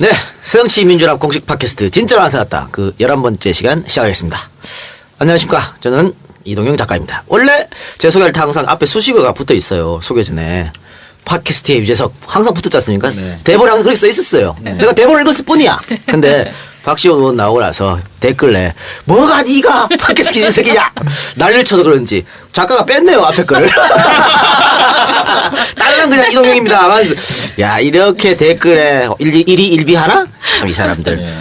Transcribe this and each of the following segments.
네, 새정치민주연합 공식 팟캐스트 진짜로 나타났다. 그 11번째 시간 시작하겠습니다. 안녕하십니까. 저는 이동영 작가입니다. 원래 제 소개할 때 항상 앞에 수식어가 붙어 있어요. 소개 전에. 팟캐스트의 유재석 항상 붙었지 않습니까? 네. 대본에 항상 그렇게 써 있었어요. 내가 대본을 읽었을 뿐이야. 근데 박지원 의원 나오고 나서 댓글에 뭐가 네가 팟캐스트 유재석이냐 난리를 쳐서 그런지 작가가 뺐네요 앞에 거를. 다른 그냥 이동영입니다. 야 이렇게 댓글에 일희일비하나? 참 이 사람들. 네.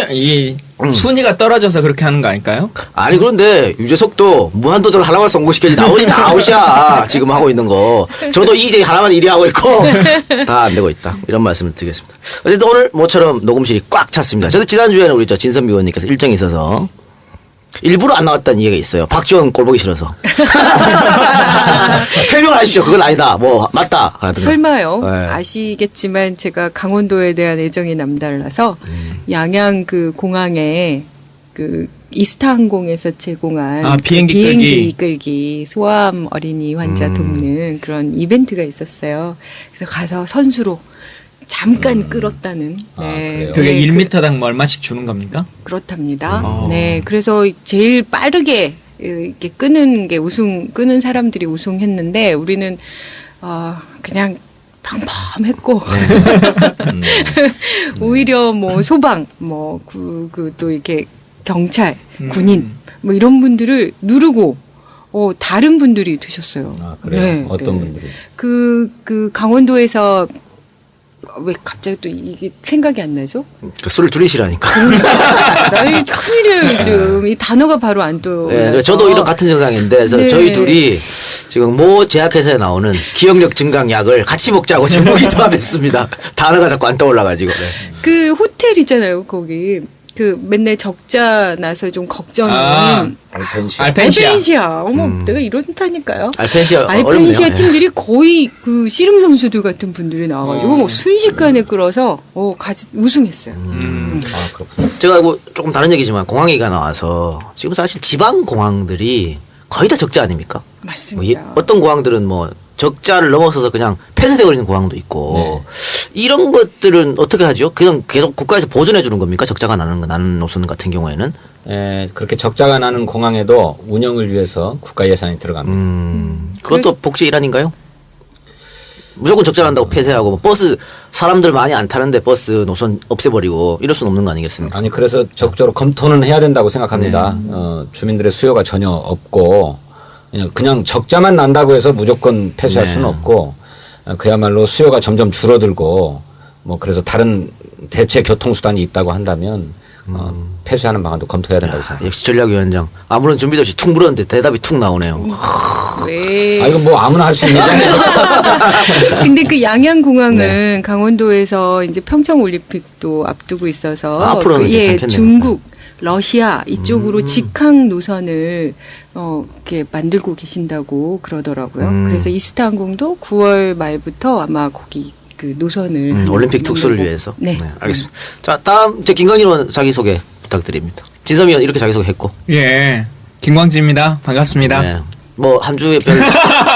이 순위가 떨어져서 그렇게 하는 거 아닐까요? 아니 그런데 유재석도 무한도전 하나만 성공시켜야지 나오시야 지금 하고 있는 거. 저도 EJ 하나만 1위 하고 있고 다 안 되고 있다 이런 말씀을 드리겠습니다. 어쨌든 오늘 모처럼 녹음실이 꽉 찼습니다. 저도 지난주에는 우리 진선미 의원님께서 일정이 있어서 일부러 안 나왔다는 얘기가 있어요. 박지원 꼴 보기 싫어서. 해명을 하십시오. 그건 아니다. 뭐 맞다. 설마요. 네. 아시겠지만 제가 강원도에 대한 애정이 남달라서 양양 그 공항에 그 이스타항공에서 제공한 비행기 끌기 소아암 어린이 환자 돕는 그런 이벤트가 있었어요. 그래서 가서 선수로 잠깐 끌었다는. 네. 그게 네, 1m당 뭐 얼마씩 주는 겁니까? 그렇답니다. 네, 그래서 제일 빠르게 이렇게 끄는 사람들이 우승했는데 우리는 그냥 평범했고 오히려 뭐 소방, 뭐 또 이렇게 경찰, 군인 뭐 이런 분들을 누르고 다른 분들이 되셨어요. 아, 그래요? 네, 어떤 네. 분들이? 그 강원도에서 왜 갑자기 또 이게 생각이 안 나죠? 그 술을 줄이시라니까. 나이 큰일이에요 요즘. 이 단어가 바로 안 떠. 네, 저도 이런 같은 증상인데, 그래서 네. 저희 둘이 지금 모 제약회사에 나오는 기억력 증강 약을 같이 먹자고 제목이 도합했습니다. 단어가 자꾸 안 떠올라가지고. 네. 그 호텔 있잖아요 거기. 그 맨날 적자 나서 좀 걱정인 알펜시아. 어머 내가 이런다니까요. 알펜시아 알펜시아 어렵네요. 팀들이 거의 그 씨름 선수들 같은 분들이 나와가지고 뭐 순식간에 끌어서 우승했어요. 아, 그렇군요. 제가 조금 다른 얘기지만 공항 얘기가 나와서 지금 사실 지방 공항들이 거의 다 적자 아닙니까? 맞습니다. 어떤 공항들은 뭐 적자를 넘어서서 그냥 폐쇄되어 버리는 공항도 있고 네. 이런 것들은 어떻게 하죠? 그냥 계속 국가에서 보존해 주는 겁니까? 적자가 나는 노선 같은 경우에는? 예, 그렇게 적자가 나는 공항에도 운영을 위해서 국가 예산이 들어갑니다. 그것도 복지 일환인가요? 무조건 적자 난다고 폐쇄하고 뭐 버스 사람들 많이 안 타는데 버스 노선 없애버리고 이럴 수는 없는 거 아니겠습니까? 아니 그래서 적극적으로 검토는 해야 된다고 생각합니다. 주민들의 수요가 전혀 없고 그냥 적자만 난다고 해서 무조건 폐쇄할 수는 없고 그야말로 수요가 점점 줄어들고 뭐 그래서 다른 대체 교통수단이 있다고 한다면 폐쇄하는 방안도 검토해야 된다고 생각합니다. 역시 전략위원장 아무런 준비도 없이 툭 물었는데 대답이 툭 나오네요. 네. 아 이거 뭐 아무나 할 수 있는 게 아니에요. 근데 그 양양공항은 강원도에서 이제 평창올림픽도 앞두고 있어서 앞으로는 괜찮겠네요. 중국, 러시아 이쪽으로 직항 노선을 이렇게 만들고 계신다고 그러더라고요. 그래서 이스타항공도 9월 말부터 아마 거기 그 노선을 올림픽 특수를 만들고. 위해서. 네. 알겠습니다. 자, 다음 제 김광진 의원 자기소개 부탁드립니다. 진섬 의원 이렇게 자기소개 했고. 예. 김광지입니다. 반갑습니다. 네. 뭐 한 주에 별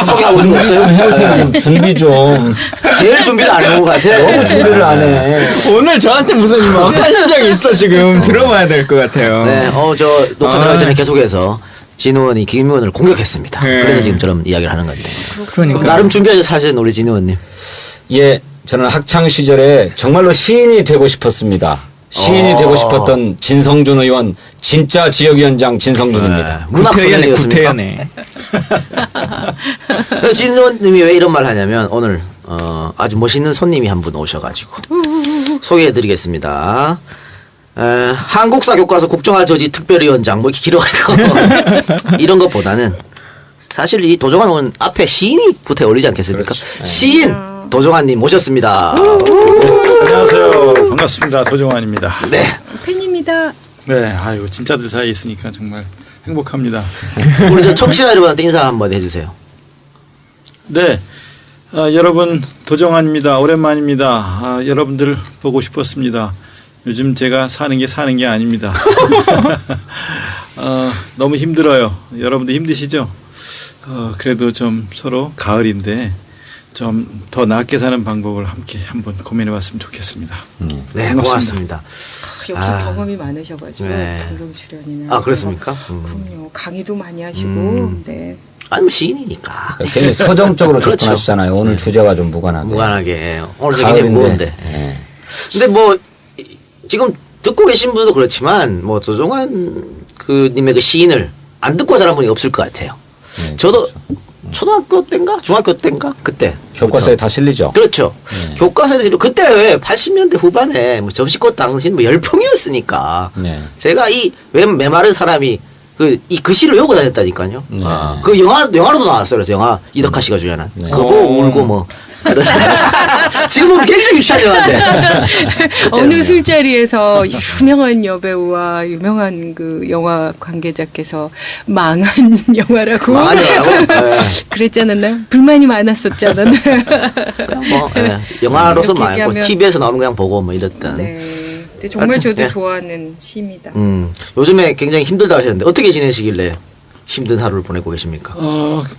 소개하고 있는 거 없어요? 해오세요. 준비 좀. 제일 준비를 안 해온 것 같아요. 너무 준비를 안 해. 오늘 저한테 무슨 뭐 관심장이 있어 지금 들어봐야 될 것 같아요. 네, 저 녹화 들어가기 전에 계속해서 진 의원이 김 의원을 공격했습니다. 네. 그래서 지금 저런 이야기를 하는 건데. 그러니까 나름 준비하셔서 사실은 우리 진 의원님. 예, 저는 학창 시절에 정말로 시인이 되고 싶었습니다. 시인이 되고 싶었던 진성준 의원, 진짜 지역위원장 진성준입니다. 구태연의 문학소년이었습니까? 구태연의. 그래서 진 의원님이 왜 이런 말 하냐면 오늘 아주 멋있는 손님이 한 분 오셔가지고 소개해드리겠습니다. 한국사 교과서 국정화 저지 특별위원장 뭐 이렇게 길어가지고 이런 것보다는 사실 이 도종환 의원 앞에 시인이 붙어 어울리지 않겠습니까? 시인 도종환님 모셨습니다. 안녕하세요. 반갑습니다. 도종환입니다. 네. 팬입니다. 네, 아유 진짜들 사이에 있으니까 정말 행복합니다. 우리 저 청취자 여러분한테 인사 한번 해주세요. 네, 여러분 도종환입니다. 오랜만입니다. 여러분들 보고 싶었습니다. 요즘 제가 사는 게 아닙니다. 너무 힘들어요. 여러분들 힘드시죠? 그래도 좀 서로 가을인데 좀 더 낫게 사는 방법을 함께 한번 고민해봤으면 좋겠습니다. 네, 고맙습니다. 역시 아. 경험이 많으셔가지고 네. 방송 출연이나 아, 그렇습니까? 그럼요. 강의도 많이 하시고 네. 아니, 뭐 시인이니까. 굉장히 서정적으로 그렇죠. 접근하시잖아요. 오늘 주제와 좀 무관하게. 무관하게. 오늘 굉장히 무거운데. 예. 근데 뭐 지금 듣고 계신 분도 그렇지만 뭐 조종환 그 님의 그 시인을 안 듣고 자란 분이 없을 것 같아요. 네, 저도 그렇죠. 초등학교 때인가 중학교 때인가 그때 교과서에 다 실리죠. 그렇죠. 교과서에서 그때 왜 80년대 후반에 뭐 점심꽃 당신 뭐 열풍이었으니까 네. 제가 이 왜 메마른 사람이 그 시를 외우고 다녔다니까요. 네. 그 영화로도 나왔어요. 그래서 영화 이덕화 씨가 주연한 네. 그거 보고 울고 뭐 지금은 굉장히 유치한 영화인데 어느 술자리에서 유명한 여배우와 유명한 그 영화 관계자께서 망한 영화라고 망하냐고 그랬잖아요. 불만이 많았었잖아요. 그냥 뭐 영화로서 이렇게 말고 얘기하면- TV에서 나오는 거 그냥 보고 뭐 이랬던. 네. 근데 정말 하여튼, 저도 예. 좋아하는 시입니다. 요즘에 굉장히 힘들다 하셨는데 어떻게 지내시길래 힘든 하루를 보내고 계십니까?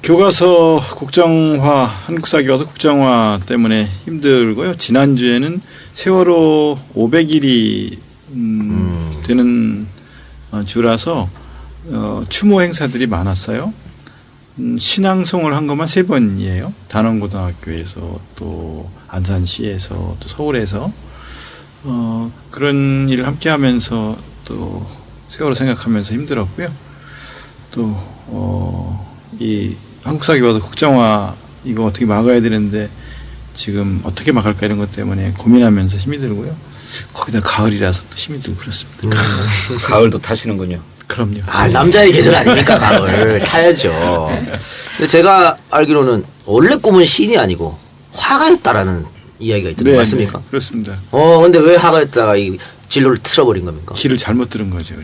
교과서 국정화, 한국사 교과서 국정화 때문에 힘들고요. 지난주에는 세월호 500일이 되는 주라서 추모 행사들이 많았어요. 신앙송을 한 것만 3번이에요. 단원고등학교에서 또 안산시에서 또 서울에서 그런 일을 함께 하면서 또 세월호 생각하면서 힘들었고요. 또 이 한국사 교과서 국정화 이거 어떻게 막아야 되는데 지금 어떻게 막을까 이런 것 때문에 고민하면서 힘이 들고요. 거기다 가을이라서 또 힘이 들고 그렇습니다. 가을도 타시는군요. 그럼요. 아, 남자의 계절 아닙니까, 가을. 타야죠. 근데 제가 알기로는 원래 꿈은 시인이 아니고 화가였다라는 이야기가 있던데 맞습니까? 그렇습니다. 근데 왜 화가였다가 이 진로를 틀어버린 겁니까? 길을 잘못 들은 거죠.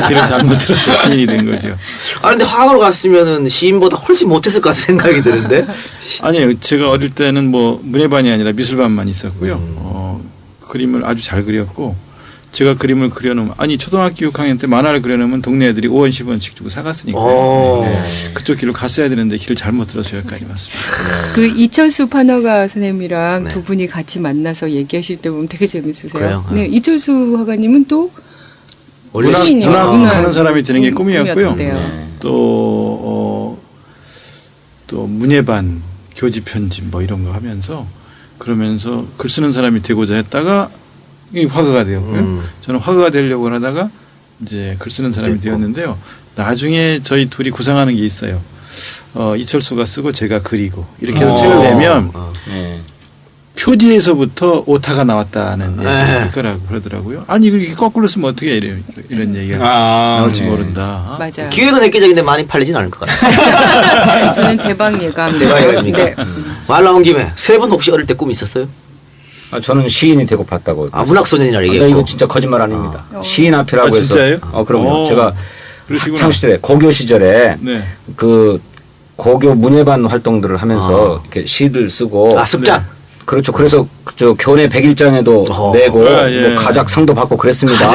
길을 잘못 들어서 시인이 된 거죠. 아, 근데 화가로 갔으면은 시인보다 훨씬 못했을 것 같은 생각이 드는데. 아니에요. 제가 어릴 때는 뭐 문예반이 아니라 미술반만 있었고요. 그림을 아주 잘 그렸고 제가 그림을 그려놓으면 초등학교 6학년 때 만화를 그려놓으면 동네 애들이 5원 10원씩 주고 사갔으니까 그쪽 길로 갔어야 되는데 길을 잘못 들어서 여기까지 왔습니다. 그 이철수 판화가 선생님이랑 네. 두 분이 같이 만나서 얘기하실 때 보면 되게 재밌으세요. 그래요? 네, 이철수 화가님은 또 시인이요. 문학하는 사람이 되는 게 꿈이었고요. 꿈이었대요. 또 문예반 교지 편집 뭐 이런 거 하면서 그러면서 글 쓰는 사람이 되고자 했다가 이 화가가 되었고요. 저는 화가가 되려고 하다가 이제 글 쓰는 사람이 되었는데요. 나중에 저희 둘이 구상하는 게 있어요. 이철수가 쓰고 제가 그리고 이렇게 해서 책을 내면 네. 표지에서부터 오타가 나왔다는 네. 얘기일 거라고 그러더라고요. 아니 이렇게 거꾸로 쓰면 어떻게 이런 얘기가 나올지 네. 모른다. 맞아요. 기획은 획기적인데 많이 팔리진 않을 것 같아요. 저는 대박 예감. 대박 예감입니까? 네. 말 나온 김에 세 분 혹시 어릴 때 꿈 있었어요? 저는 시인이 되고 봤다고. 문학소년이라 이거 얘기했고. 진짜 거짓말 아닙니다. 시인 앞이라고 아, 해서. 진짜예요? 그럼요. 오, 제가 그러시구나. 학창 시절에 고교 시절에 네. 그 고교 문예반 활동들을 하면서 이렇게 시를 쓰고 습작. 그렇죠. 그래서 저 교내 100일장에도 내고 예. 뭐 가작상도 받고 그랬습니다.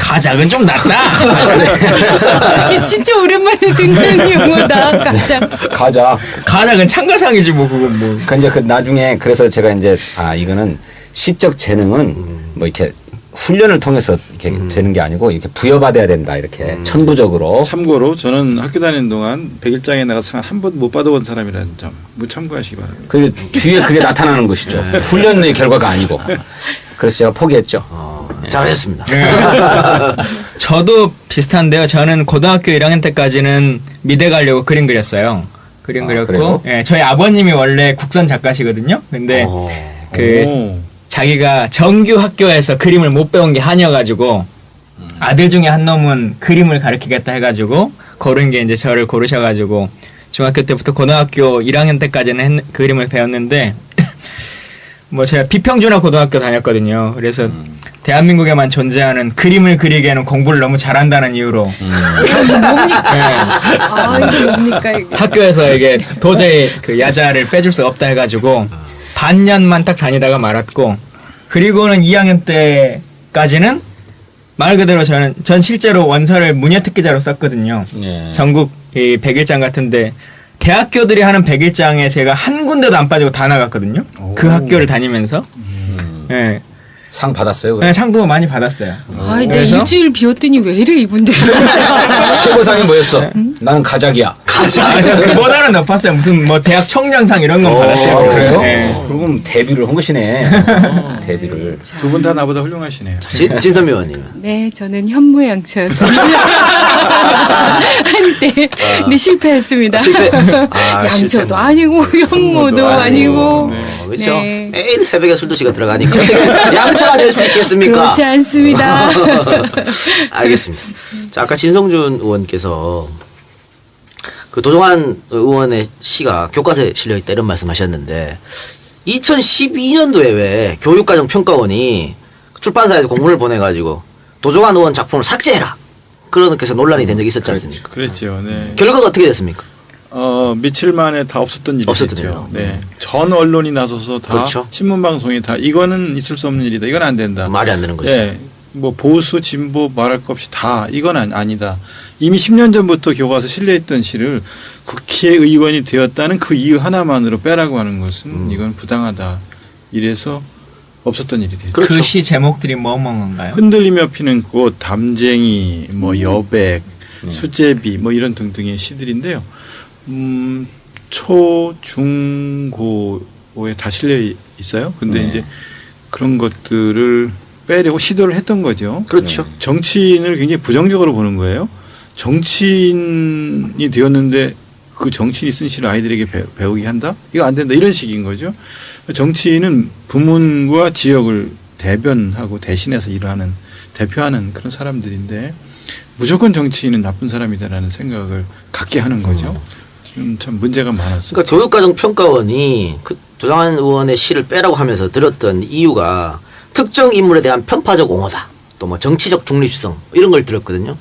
가작은 좀 낫다. 이게 진짜 오랜만에 듣는 용어다. 가장. 가작. 가작은 참가상이지 뭐 그건 뭐. 그 이제 그 나중에 그래서 제가 이제 이거는 시적 재능은 뭐 이렇게 훈련을 통해서 이렇게 되는 게 아니고 이렇게 부여받아야 된다 이렇게 천부적으로. 참고로 저는 학교 다니는 동안 100일장에 나가서 상 한 번도 못 받아본 사람이라는 점 뭐 참고하시기 바랍니다. 그 뒤에 그게 나타나는 것이죠. 훈련의 결과가 아니고. 그래서 제가 포기했죠. 잘하셨습니다. 저도 비슷한데요. 저는 고등학교 1학년 때까지는 미대 가려고 그림 그렸어요. 그림 그래요? 그렸고, 저희 아버님이 원래 국선 작가시거든요. 근데 그 자기가 정규 학교에서 그림을 못 배운 게 한이어가지고 아들 중에 한 놈은 그림을 가르치겠다 해가지고 고른 게 이제 저를 고르셔가지고 중학교 때부터 고등학교 1학년 때까지는 그림을 배웠는데 뭐 제가 비평준화 고등학교 다녔거든요. 그래서 대한민국에만 존재하는 그림을 그리기에는 공부를 너무 잘한다는 이유로 이게 뭡니까, 이게. 학교에서 이게 도저히 그 야자를 빼줄 수 없다 해가지고 반년만 딱 다니다가 말았고 그리고는 2학년 때까지는 말 그대로 전 실제로 원서를 문예특기자로 썼거든요. 예. 전국 이 100일장 같은데 대학교들이 하는 100일장에 제가 한 군데도 안 빠지고 다 나갔거든요. 그 학교를 다니면서. 네. 상 받았어요. 네, 상도 많이 받았어요. 아, 내 그래서 일주일 비웠더니 왜 이래 이분들. 최고상이 뭐였어? 나는 가작이야. 아, 저 그보다는 높았어요. 무슨 뭐 대학 청장상 이런 건 받았어요. 아, 그래요? 네. 그럼 데뷔를 한 것이네. 데뷔를. 두 분 다 나보다 훌륭하시네요. 진선미 의원님. 네, 저는 현모양처였습니다. 한때, 근데 실패했습니다. 실패. 아, 양처도 실패. 아니고 현모도 아니고. 네, 그렇죠. 네. 매일 새벽에 술 드시고 들어가니까 어떻게 양처가 될 수 있겠습니까? 그렇지 않습니다. 알겠습니다. 자, 아까 진성준 의원께서 그 도종환 의원의 시가 교과서에 실려 있다 이런 말씀하셨는데 2012년도에 왜 교육과정평가원이 출판사에서 공문을 보내가지고 도종환 의원 작품을 삭제해라 그렇게 해서 논란이 된 적이 있었지 않습니까? 그랬죠. 네. 결과가 어떻게 됐습니까? 며칠 만에 다 없었던 일이 없었던 됐죠. 일이요. 네. 전 언론이 나서서 다 그렇죠. 신문 방송이 다 이거는 있을 수 없는 일이다. 이건 안 된다. 말이 안 되는 거죠. 네. 뭐 보수 진보 말할 것 없이 다 이건 아니다. 이미 10년 전부터 교과서 실려있던 시를 국회의원이 되었다는 그 이유 하나만으로 빼라고 하는 것은 이건 부당하다. 이래서 없었던 일이 되죠. 그렇죠. 그 시 제목들이 뭐뭐인가요? 흔들리며 피는 꽃, 담쟁이, 뭐 여백, 수제비 뭐 이런 등등의 시들인데요. 초, 중, 고에 다 실려 있어요. 근데 이제 그런 것들을 빼려고 시도를 했던 거죠. 그렇죠. 정치인을 굉장히 부정적으로 보는 거예요. 정치인이 되었는데 그 정치인이 쓴 시를 아이들에게 배우게 한다? 이거 안 된다. 이런 식인 거죠. 정치인은 부문과 지역을 대변하고 대신해서 일하는, 대표하는 그런 사람들인데 무조건 정치인은 나쁜 사람이다라는 생각을 갖게 하는 거죠. 참 문제가 많았어요. 그러니까 교육과정평가원이 그 조장환 의원의 시를 빼라고 하면서 들었던 이유가 특정 인물에 대한 편파적 옹호다. 또 뭐 정치적 중립성 이런 걸 들었거든요.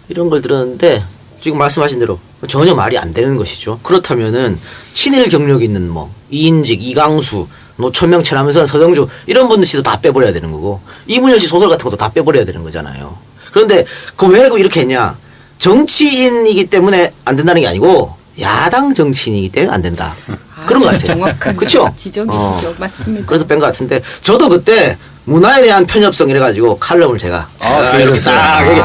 이런 걸 들었는데 지금 말씀하신 대로 전혀 말이 안 되는 것이죠. 그렇다면은 친일 경력 있는 뭐 이인직, 이강수, 노천명, 최남선, 서정주 이런 분들 시도 다 빼버려야 되는 거고 이문열 씨 소설 같은 것도 다 빼버려야 되는 거잖아요. 그런데 그 왜 이렇게 했냐? 정치인이기 때문에 안 된다는 게 아니고 야당 정치인이기 때문에 안 된다. 그런 거 같아요. 정확한 그렇죠? 지적이시죠. 맞습니다. 그래서 뺀 것 같은데 저도 그때 문화에 대한 편협성 이래가지고 칼럼을 제가 이렇게 딱 여기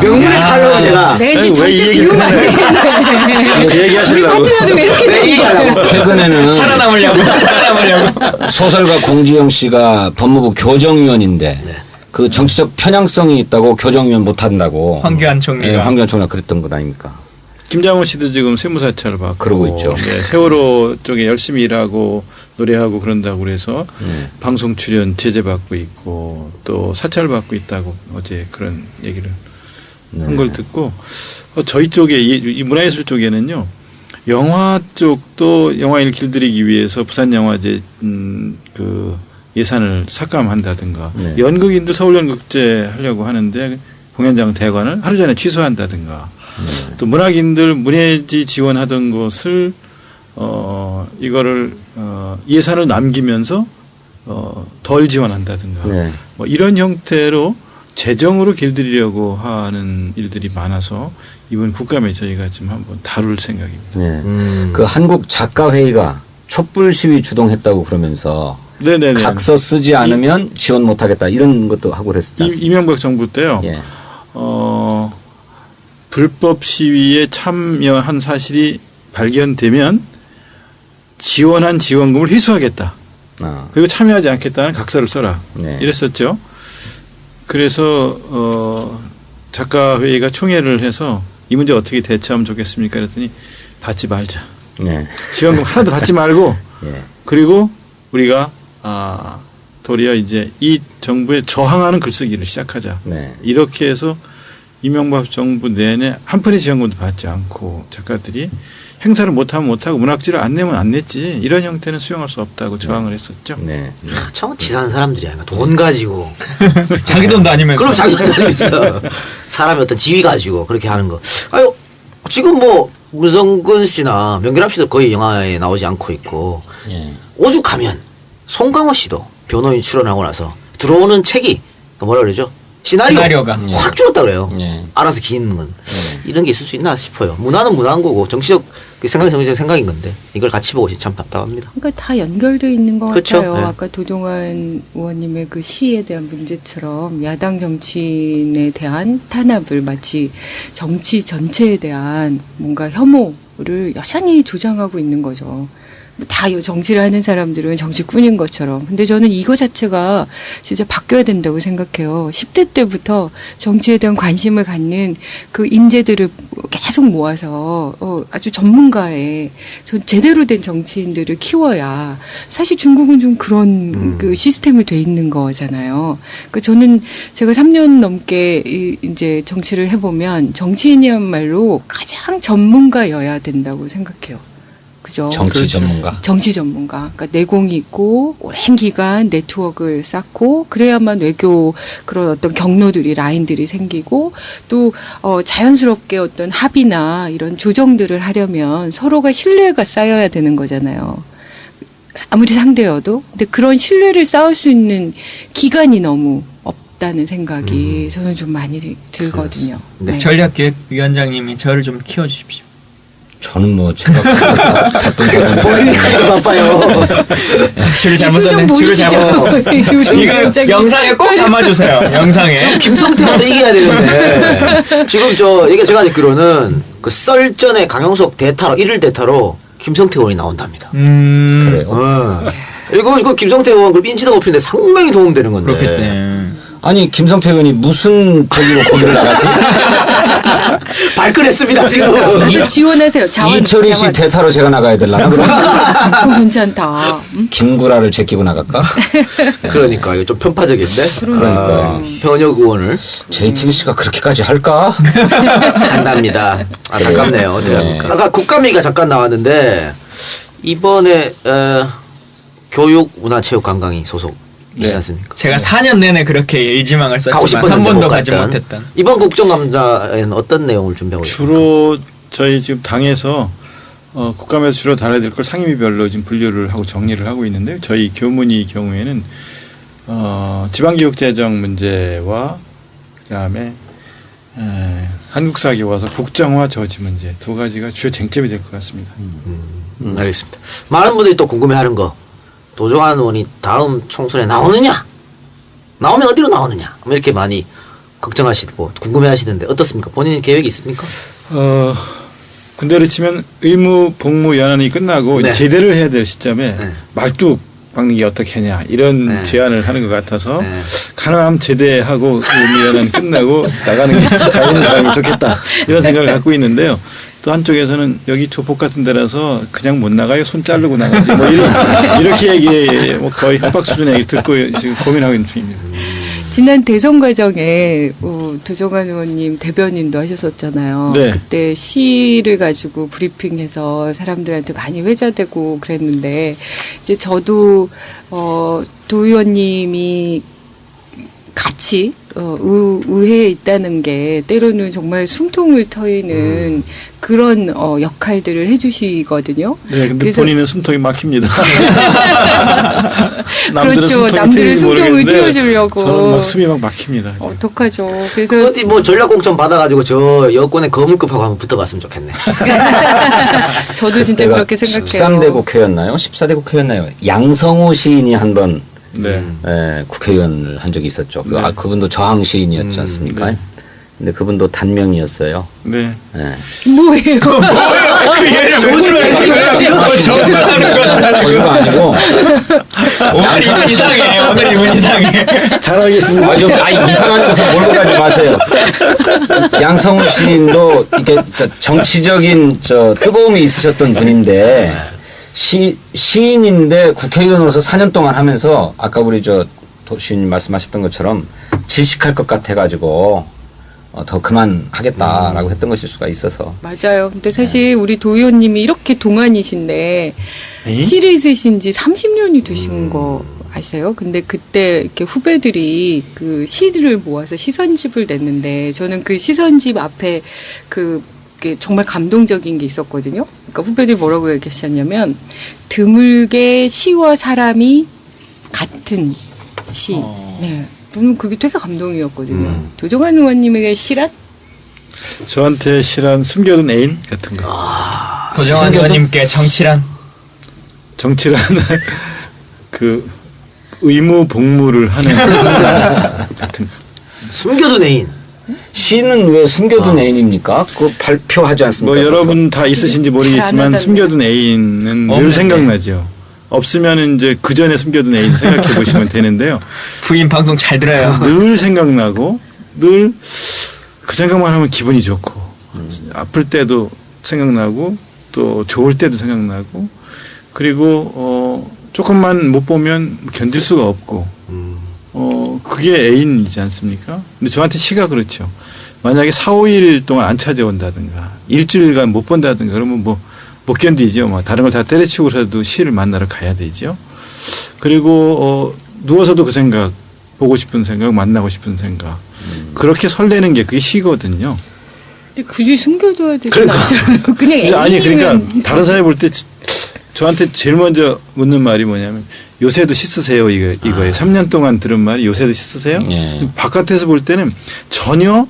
명문의 칼럼을 제가 네, 아니, 이제 왜이 절대 얘기를 비우면 안 돼. 그 얘기하시려고. 우리 파트너도 왜 이렇게 내 얘기하려고 최근에는 살아남으려고. 소설가 공지영 씨가 법무부 교정위원인데 그 정치적 편향성이 있다고 교정위원 못 한다고 황교안 총리가. 예, 황교안 총리가 그랬던 것 아닙니까? 김장훈 씨도 지금 세무사찰을 받고 그러고 있죠. 네, 세월호 쪽에 열심히 일하고 노래하고 그런다고 그래서 방송 출연 제재받고 있고 또 사찰을 받고 있다고 어제 그런 얘기를 한 걸 듣고 저희 쪽에 이 문화예술 쪽에는요 영화 쪽도 영화인을 길들이기 위해서 부산영화제 그 예산을 삭감한다든가 네. 연극인들 서울연극제 하려고 하는데 공연장 대관을 하루 전에 취소한다든가 또 문학인들 문예지 지원하던 것을 이거를 예산을 남기면서 덜 지원한다든가 네. 뭐 이런 형태로 재정으로 길들이려고 하는 일들이 많아서 이번 국감에 저희가 좀 한번 다룰 생각입니다. 네. 그 한국 작가회의가 촛불 시위 주동했다고 그러면서 네네네. 각서 쓰지 않으면 지원 못하겠다 이런 것도 하고 그랬었지 않습니까? 이명박 정부 때요. 예. 불법 시위에 참여한 사실이 발견되면 지원한 지원금을 회수하겠다. 아, 그리고 참여하지 않겠다는 각서를 써라. 네. 이랬었죠. 그래서 작가회의가 총회를 해서 이 문제 어떻게 대처하면 좋겠습니까? 그랬더니 받지 말자. 네. 지원금 하나도 받지 말고 예. 그리고 우리가 도리어 이제 이 정부에 저항하는 글쓰기를 시작하자. 네. 이렇게 해서 이명박 정부 내내 한 푼의 지원금도 받지 않고 작가들이 행사를 못하면 못하고 문학지를 안 내면 안 냈지 이런 형태는 수용할 수 없다고 저항을 했었죠. 네. 참 치사한 사람들이야. 돈 가지고. 자기 돈도 아니면서. 그럼 자기 돈도 아니겠어. 사람의 어떤 지위 가지고 그렇게 하는 거. 아유 지금 뭐 문성근 씨나 명기남 씨도 거의 영화에 나오지 않고 있고 예. 오죽하면 송강호 씨도 변호인 출연하고 나서 들어오는 책이 뭐라 그러죠? 시나리오가 확 줄었다 그래요. 예. 알아서 기는 건 이런 게 있을 수 있나 싶어요. 문화는 문화인 거고 정치적 그 생각이 정치적 생각인 건데 이걸 같이 보고 있으면 참 답답합니다. 그러니까 다 연결돼 있는 것 그쵸? 같아요. 네. 아까 도종환 의원님의 그 시에 대한 문제처럼 야당 정치인에 대한 탄압을 마치 정치 전체에 대한 뭔가 혐오를 여전히 조장하고 있는 거죠. 다 정치를 하는 사람들은 정치꾼인 것처럼. 근데 저는 이거 자체가 진짜 바뀌어야 된다고 생각해요. 10대 때부터 정치에 대한 관심을 갖는 그 인재들을 계속 모아서 아주 전문가의 제대로 된 정치인들을 키워야 사실 중국은 좀 그런 그 시스템이 돼 있는 거잖아요. 그 저는 제가 3년 넘게 이제 정치를 해보면 정치인이야말로 가장 전문가여야 된다고 생각해요. 그죠? 정치 그렇죠. 전문가. 정치 전문가. 그러니까 내공이 있고 오랜 기간 네트워크를 쌓고 그래야만 외교 그런 어떤 경로들이 라인들이 생기고 또 자연스럽게 어떤 합의나 이런 조정들을 하려면 서로가 신뢰가 쌓여야 되는 거잖아요. 아무리 상대여도. 근데 그런 신뢰를 쌓을 수 있는 기간이 너무 없다는 생각이 저는 좀 많이 들거든요. 네. 전략기획위원장님이 저를 좀 키워주십시오. 저는 뭐 제가 바쁜 사람 본인이 그렇게 바빠요. 줄을 잘못 표정 썼네. 줄을 보이시죠? 잘못 이거 영상에 꼭 담아주세요. 영상에. 지금 김성태부터 이겨야 되는데 지금 이게 제가 듣기로는 그 썰전에 강용석 대타로 1일 대타로 김성태 의원이 나온답니다. 그래요. 이거 김성태 의원 그 인지도 높이는데 상당히 도움되는 건데. 그렇겠네. 아니 김성태 의원이 무슨 저기로 거기를 나가지? 발끈했습니다 지금. 가서 지원하세요. 자원. 이철희 씨 자원. 대타로 제가 나가야 되려나? 그럼 그거 괜찮다. 응? 김구라를 제끼고 나갈까? 그러니까 이거 좀 편파적인데. 그러니까. 현역 의원을 JTBC가 그렇게까지 할까? 한답니다. 안타깝네요. 어떡합니까? 아까 국감위가 잠깐 나왔는데 이번에 교육문화체육관광위 소속이시지 않습니까? 제가 4년 내내 그렇게 일지망을 가고 썼지만 한 싶었는데 번도 못 가지 갔던. 못했던. 이번 국정감사에는 어떤 내용을 준비하고 있습니까? 주로 저희 지금 당에서 국감에서 주로 다뤄야 될 걸 상임위별로 지금 분류를 하고 정리를 하고 있는데 저희 교문위 경우에는 지방교육재정 문제와 그다음에 한국사교과서 국정화 저지 문제 두 가지가 주요 쟁점이 될 것 같습니다. 알겠습니다. 많은 분들이 또 궁금해하는 거 도종환 의원이 다음 총선에 나오느냐? 나오면 어디로 나오느냐? 뭐 이렇게 많이 걱정하시고 궁금해하시는데 어떻습니까? 본인 계획이 있습니까? 군대를 치면 의무 복무 연한이 끝나고 네. 이제 제대를 해야 될 시점에 네. 말뚝 박는 게 어떻게 하냐 이런 네. 제안을 하는 것 같아서 네. 가능하면 제대하고 의무 연한 끝나고 나가는 게 잘 있는 사람이 좋겠다 이런 생각을 갖고 있는데요. 또 한쪽에서는 여기 조폭 같은 데라서 그냥 못 나가요. 손 자르고 나가지. 뭐 이렇게 얘기해 뭐 거의 협박 수준의 얘기를 듣고 지금 고민하고 있는 중입니다. 지난 대선 과정에 도종환 의원님 대변인도 하셨었잖아요. 네. 그때 시를 가지고 브리핑해서 사람들한테 많이 회자되고 그랬는데 이제 저도 도 의원님이 같이 의회에 있다는 게 때로는 정말 숨통을 트이는 그런 역할들을 해주시거든요. 네, 근데 그래서 본인은 숨통이 막힙니다. 그렇죠. 숨통이 남들은 트이는지 숨통을 모르겠는데 틔워주려고. 저는 막 숨이 막 막힙니다. 지금. 어떡하죠. 그래서 어디 뭐 전략공천 받아가지고 저 여권의 거물급하고 한번 붙어봤으면 좋겠네. 저도 진짜 내가 그렇게 생각해요. 13대 국회였나요? 14대 국회였나요? 양성우 시인이 한번 네. 국회의원을 한 적이 있었죠. 네. 그분도 저항 시인이었지 않습니까? 네. 근데 그분도 단명이었어요. 네. 예. 뭐예요? 그 예를 저희가 아니고 오늘 이분 이상해. 오늘 이분 이상해. 잘 알겠습니다. 이상한 것을 몰고 가지 마세요. 양성우 시인도 이게 정치적인 뜨거움이 있으셨던 분인데 시인인데 국회의원으로서 4년 동안 하면서 아까 우리 도시님 말씀하셨던 것처럼 질식할 것 같아가지고 더 그만하겠다라고 했던 것일 수가 있어서. 맞아요. 근데 사실 우리 도 의원님이 이렇게 동안이신데 시를 쓰신 지 30년이 되신 거 아세요? 근데 그때 이렇게 후배들이 그 시들을 모아서 시선집을 냈는데 저는 그 시선집 앞에 그게 정말 감동적인 게 있었거든요. 그러니까 후배들이 뭐라고 얘기하셨냐면 드물게 시와 사람이 같은 시. 네. 저는 그게 되게 감동이었거든요. 도종환 의원님에게 시란? 저한테 실한 숨겨둔 애인 같은 거. 도정환 의원님께 정치란 정치라는 그 의무 복무를 하는 같은. 숨겨둔 애인. 시는 왜 숨겨둔 애인입니까? 그거 발표하지 않습니까? 뭐 여러분 다 있으신지 모르겠지만 잘안 숨겨둔 애인은 늘 없는데. 생각나죠. 없으면 이제 그 전에 숨겨둔 애인 생각해 보시면 되는데요. 부인 방송 잘 들어요. 늘 생각나고 늘 그 생각만 하면 기분이 좋고 아플 때도 생각나고 또 좋을 때도 생각나고 그리고 조금만 못 보면 견딜 수가 없고 그게 애인이지 않습니까? 근데 저한테 시가 그렇죠. 만약에 4, 5일 동안 안 찾아온다든가 일주일간 못 본다든가 그러면 뭐 못 견디죠. 뭐 다른 걸 다 때려치우고서도 시를 만나러 가야 되죠. 그리고 누워서도 그 생각, 보고 싶은 생각, 만나고 싶은 생각 그렇게 설레는 게 그게 시거든요. 근데 굳이 숨겨둬야 되진 그러니까. 않잖아요. 그냥 애인이면 아니 그러니까 다른 사람이 볼 때 저한테 제일 먼저 묻는 말이 뭐냐면 요새도 씻으세요 이거예요. 3년 동안 들은 말이 요새도 씻으세요. 예. 바깥에서 볼 때는 전혀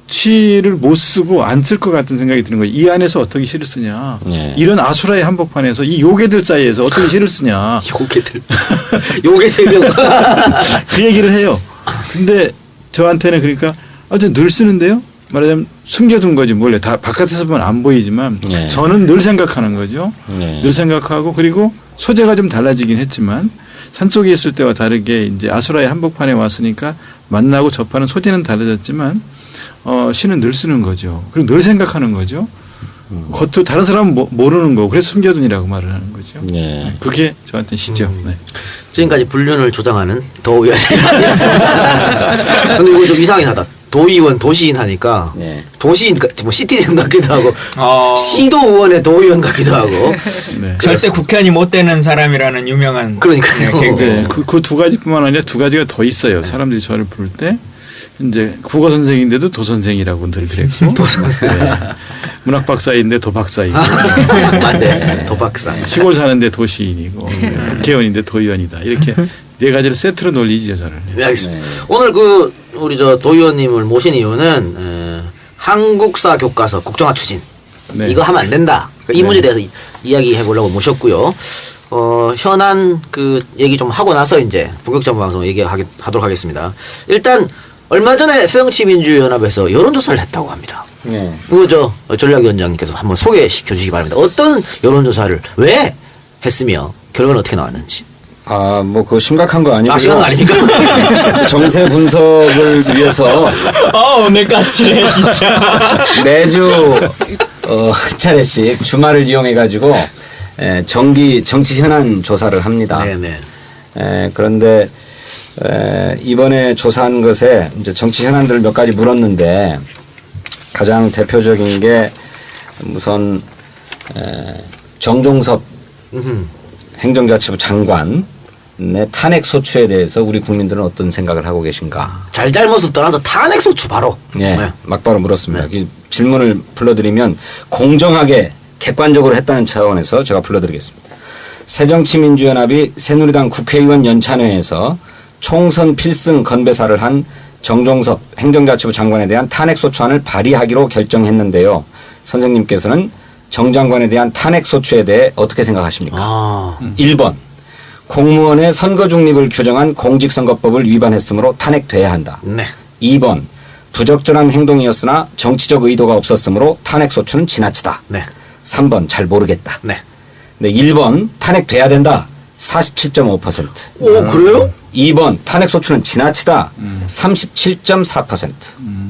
시를 못 쓰고 안 쓸 것 같은 생각이 드는 거예요. 이 안에서 어떻게 시를 쓰냐. 예. 이런 아수라의 한복판에서 이 요괴들 사이에서 어떻게 시를 쓰냐. 요괴들. 요괴 세명. 그 얘기를 해요. 근데 저한테는 그러니까 아주 늘 쓰는데요. 말하자면 숨겨둔 거지 원래 다 바깥에서 보면 안 보이지만 예. 저는 늘 생각하는 거죠. 예. 늘 생각하고 그리고 소재가 좀 달라지긴 했지만 산속에 있을 때와 다르게 이제 아수라의 한복판에 왔으니까 만나고 접하는 소재는 달라졌지만 시는 늘 쓰는 거죠. 그리고 늘 생각하는 거죠. 겉으로 다른 사람은 모르는 거고 그래서 숨겨둔이라고 말을 하는 거죠. 예. 그게 저한테는 시죠. 네. 지금까지 불륜을 조장하는 도의원이었습니다. 근데 이거 좀 이상하긴 하다. 도의원, 도시인 하니까 네. 도시인, 뭐 시티즌 같기도 하고 시도 의원의 도의원 같기도 하고. 네. 절대 국회의원이 못 되는 사람이라는 유명한 그러니까요. 개그죠. 그 두 가지뿐만 아니라 두 가지가 더 있어요. 사람들이 저를 부를 때 이제 국어 선생인데도 도 선생이라고 늘 그랬고, 네. 문학 박사인데 도 박사이고, 맞네. 도박사. 시골 사는데 도시인이고, 국회의원인데 도의원이다. 이렇게 네 가지를 세트로 놀리죠 저를. 네, 알겠습니다. 오늘 우리 도의원님을 모신 이유는 한국사 교과서 국정화 추진 네. 이거 하면 안 된다. 이 문제에 대해서 이야기해 보려고 모셨고요. 현안 얘기 좀 하고 나서 이제 본격적인 방송 얘기하도록 하겠습니다. 일단 얼마 전에 새정치민주연합에서 여론조사를 했다고 합니다. 네. 이거 전략위원장님께서 한번 소개시켜 주시기 바랍니다. 어떤 여론조사를 왜 했으며 결과는 어떻게 나왔는지. 뭐 그거 심각한 거 아니고요. 심각한 거 아닙니까? 정세 분석을 위해서 오늘 까칠해 진짜. 매주 한 차례씩 주말을 이용해 가지고 정치 현안 조사를 합니다. 네네. 그런데 이번에 조사한 것에 이제 정치 현안들을 몇 가지 물었는데 가장 대표적인 게 우선 정종섭 행정자치부 장관의 탄핵 소추에 대해서 우리 국민들은 어떤 생각을 하고 계신가? 잘잘못을 떠나서 탄핵소추 바로. 예, 네. 막바로 물었습니다. 이 질문을 불러드리면 공정하게 객관적으로 했다는 차원에서 제가 불러드리겠습니다. 새정치민주연합이 새누리당 국회의원 연찬회에서 총선 필승 건배사를 한 정종섭 행정자치부 장관에 대한 탄핵소추안을 발의하기로 결정했는데요. 선생님께서는 정 장관에 대한 탄핵소추에 대해 어떻게 생각하십니까? 1번 공무원의 선거 중립을 규정한 공직선거법을 위반했으므로 탄핵돼야 한다. 네. 2번 부적절한 행동이었으나 정치적 의도가 없었으므로 탄핵소추는 지나치다. 네. 3번 잘 모르겠다. 네. 네, 1번 탄핵돼야 된다. 47.5%. 오, 그래요? 2번 탄핵소추는 지나치다. 37.4%.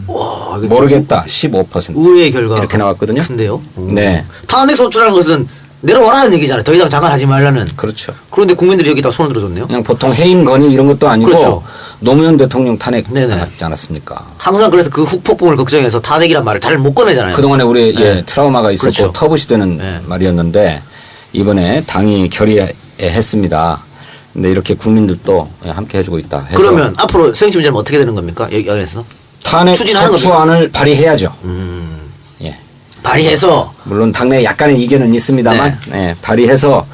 와, 이거 모르겠다. 15%. 의외의 결과가 이렇게 나왔거든요. 큰데요? 네. 탄핵소추라는 것은 내려와라는 얘기잖아요. 더 이상 장관하지 말라는. 그렇죠. 그런데 국민들이 여기다 손을 들어줬네요. 그냥 보통 해임 건의 이런 것도 아니고 그렇죠. 노무현 대통령 탄핵 네네. 나왔지 않았습니까? 항상 그래서 그 후폭풍을 걱정해서 탄핵이란 말을 잘 못 꺼내잖아요. 그동안에 우리 네. 트라우마가 있었고 그렇죠. 터부시 되는 네. 말이었는데 이번에 당이 결의했습니다. 근데 이렇게 국민들도 함께 해주고 있다 해서 그러면 앞으로 새정치민주연합은 어떻게 되는 겁니까? 여기에서 탄핵 추진하는 소추안을 발의해야죠. 예. 발의해서 물론 당내에 약간의 이견은 있습니다만 네, 발의해서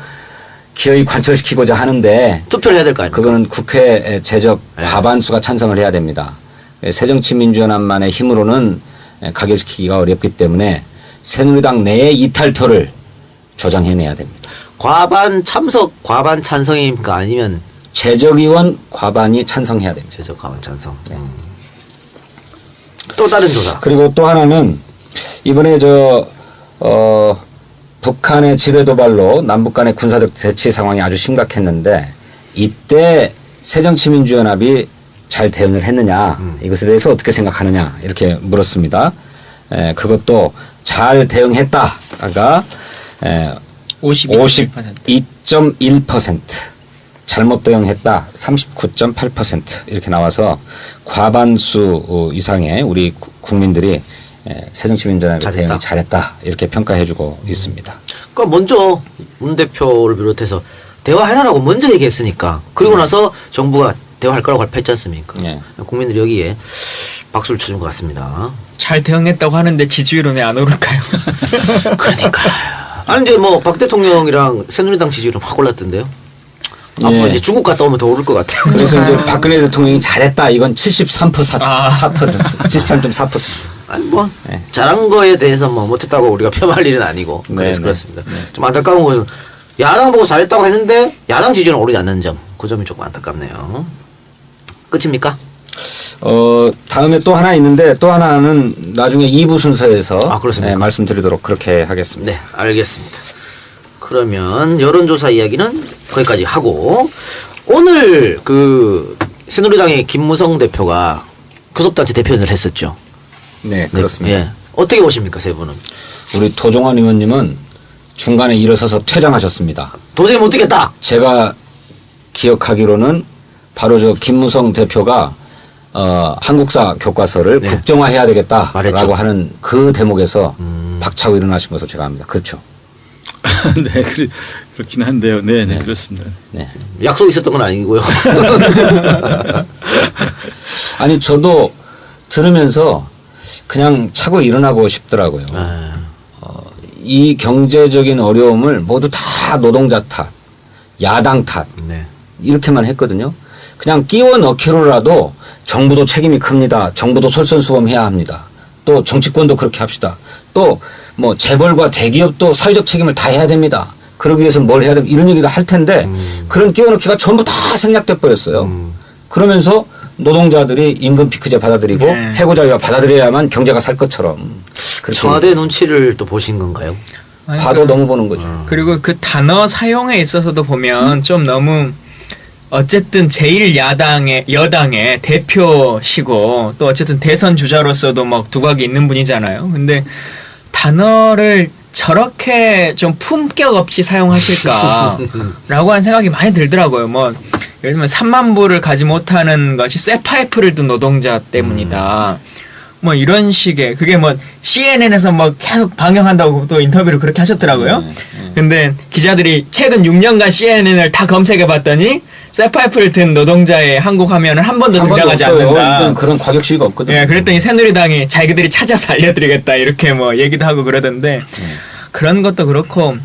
기어이 관철시키고자 하는데 투표를 해야 될 거 아닙니까? 그거는 국회 제적 과반수가 찬성을 해야 됩니다. 새정치민주연합만의 힘으로는 가결시키기가 어렵기 때문에 새누리당 내의 이탈표를 저장해내야 됩니다. 과반 참석, 과반 찬성입니까? 아니면 재적의원 과반이 찬성해야 됩니다. 제적 과반 찬성. 또 다른 조사. 그리고 또 하나는 이번에 북한의 지뢰 도발로 남북 간의 군사적 대치 상황이 아주 심각했는데 이때 새정치민주연합이 잘 대응을 했느냐 이것에 대해서 어떻게 생각하느냐 이렇게 물었습니다. 그것도 잘 대응했다가 52.1%, 잘못 대응했다 39.8% 이렇게 나와서 과반수 이상의 우리 국민들이 새정치민주연합의 대응이 잘했다 이렇게 평가해주고 있습니다. 그러니까 먼저 문 대표를 비롯해서 대화해라라고 먼저 얘기했으니까 그리고 나서 정부가 대화할 거라고 발표했지 않습니까? 국민들이 여기에 박수를 쳐준 것 같습니다. 잘 대응했다고 하는데 지지율은 왜 안 오를까요? 그러니까. 아니 이제 뭐 박 대통령이랑 새누리당 지지율은 확 올랐던데요. 앞으로 이제 중국 갔다 오면 더 오를 것 같아요. 그래서 이제 박근혜 대통령이 잘했다 이건 73.4%. 아니 뭐 잘한 거에 대해서 뭐 못했다고 우리가 폄하할 일은 아니고 그래서 그렇습니다. 좀 안타까운 것은 야당 보고 잘했다고 했는데 야당 지지율은 오르지 않는 점, 그 점이 조금 안타깝네요. 끝입니까? 다음에 또 하나 있는데 또 하나는 나중에 2부 순서에서 그렇습니까? 말씀드리도록 그렇게 하겠습니다. 네, 알겠습니다. 그러면 여론조사 이야기는 거기까지 하고 오늘 그 새누리당의 김무성 대표가 교섭단체 대표연을 했었죠. 네, 그렇습니다. 예. 어떻게 보십니까, 세 분은? 우리 도종환 의원님은 중간에 일어서서 퇴장하셨습니다. 도저히 못 뛰겠다. 제가 기억하기로는 바로 저 김무성 대표가 한국사 교과서를 국정화해야 되겠다라고 말했죠. 하는 그 대목에서 박차고 일어나신 것으로 제가 압니다. 그렇죠? 네, 그렇긴 한데요. 네, 그렇습니다. 네. 약속 있었던 건 아니고요. 아니 저도 들으면서 그냥 차고 일어나고 싶더라고요. 이 경제적인 어려움을 모두 다 노동자 탓, 야당 탓 네. 이렇게만 했거든요. 그냥 끼워 넣기로라도 정부도 책임이 큽니다. 정부도 솔선수범해야 합니다. 또 정치권도 그렇게 합시다. 또 뭐 재벌과 대기업도 사회적 책임을 다 해야 됩니다. 그러기 위해서 뭘 해야 됩니다. 이런 얘기도 할 텐데 그런 끼워 넣기가 전부 다 생략돼 버렸어요. 그러면서 노동자들이 임금 피크제 받아들이고 해고자유화 받아들여야만 경제가 살 것처럼. 청와대 눈치를 또 보신 건가요? 봐도 너무 보는 거죠. 그리고 그 단어 사용에 있어서도 보면 좀 너무 어쨌든 여당의 대표시고 또 어쨌든 대선 주자로서도 막 두각이 있는 분이잖아요. 근데 단어를 저렇게 좀 품격 없이 사용하실까라고 하는 생각이 많이 들더라고요. 뭐 예를 들면 3만 불을 가지 못하는 것이 쇠파이프를 든 노동자 때문이다. 뭐 이런 식의 그게 뭐 CNN에서 뭐 계속 방영한다고 또 인터뷰를 그렇게 하셨더라고요. 근데 기자들이 최근 6년간 CNN을 다 검색해 봤더니 쇠파이프를 든 노동자의 한국 화면은 한 번도 등장하지 않는다. 그런 과격 시위가 없거든요. 예, 그랬더니 새누리당이 자기들이 찾아서 알려드리겠다 이렇게 뭐 얘기도 하고 그러던데 그런 것도 그렇고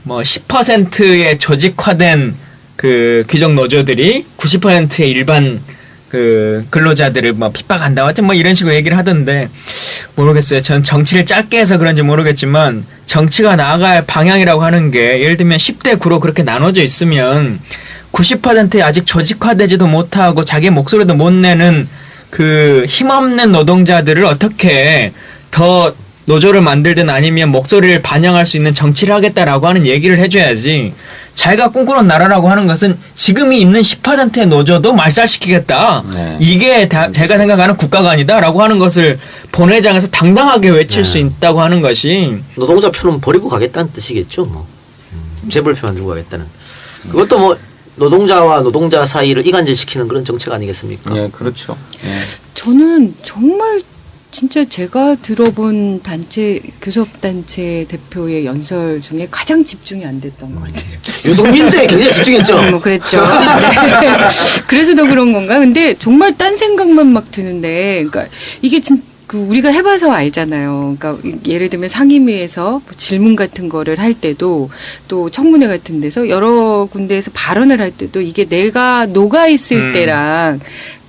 뭐 10%의 조직화된 그 귀족 노조들이 90%의 일반 그 근로자들을 뭐 핍박한다 하여튼 뭐 이런 식으로 얘기를 하던데 모르겠어요. 전 정치를 짧게 해서 그런지 모르겠지만 정치가 나아갈 방향이라고 하는 게 예를 들면 10대 9로 그렇게 나눠져 있으면 90%에 아직 조직화되지도 못하고 자기 목소리도 못 내는 그 힘없는 노동자들을 어떻게 더 노조를 만들든 아니면 목소리를 반영할 수 있는 정치를 하겠다라고 하는 얘기를 해줘야지. 자기가 꿈꾸는 나라라고 하는 것은 지금이 있는 10%의 노조도 말살시키겠다. 이게 제가 생각하는 국가가 아니다라고 하는 것을 본회의장에서 당당하게 외칠 수 있다고 하는 것이 노동자 표는 버리고 가겠다는 뜻이겠죠. 뭐 재벌표 만들고 가겠다는. 그것도 뭐 노동자와 노동자 사이를 이간질시키는 그런 정책 아니겠습니까? 네, 그렇죠. 저는 정말 진짜 제가 들어본 단체 교섭단체 대표의 연설 중에 가장 집중이 안 됐던 것 같아요. 유승민 때 굉장히 집중했죠. 뭐 그랬죠. 네. 그래서 더 그런 건가? 근데 정말 딴 생각만 막 드는데, 그러니까 이게 우리가 해봐서 알잖아요. 그러니까 예를 들면 상임위에서 뭐 질문 같은 거를 할 때도 또 청문회 같은 데서 여러 군데에서 발언을 할 때도 이게 내가 녹아 있을 때랑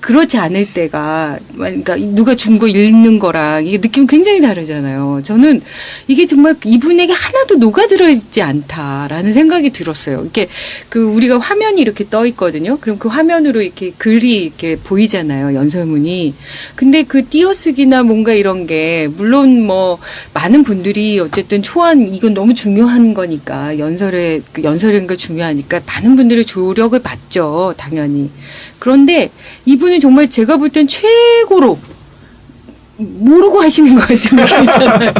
그렇지 않을 때가 그러니까 누가 준 거 읽는 거랑 이게 느낌 굉장히 다르잖아요. 저는 이게 정말 이분에게 하나도 녹아들어 있지 않다라는 생각이 들었어요. 이렇게 그 우리가 화면이 이렇게 떠 있거든요. 그럼 그 화면으로 이렇게 글이 이렇게 보이잖아요. 연설문이. 근데 그 띄어쓰기나 뭔가 이런 게 물론 뭐 많은 분들이 어쨌든 초안 이건 너무 중요한 거니까 연설인가 중요하니까 많은 분들의 조력을 받죠. 당연히. 그런데 이분은 정말 제가 볼 땐 최고로 모르고 하시는 것 같은 느낌이잖아요.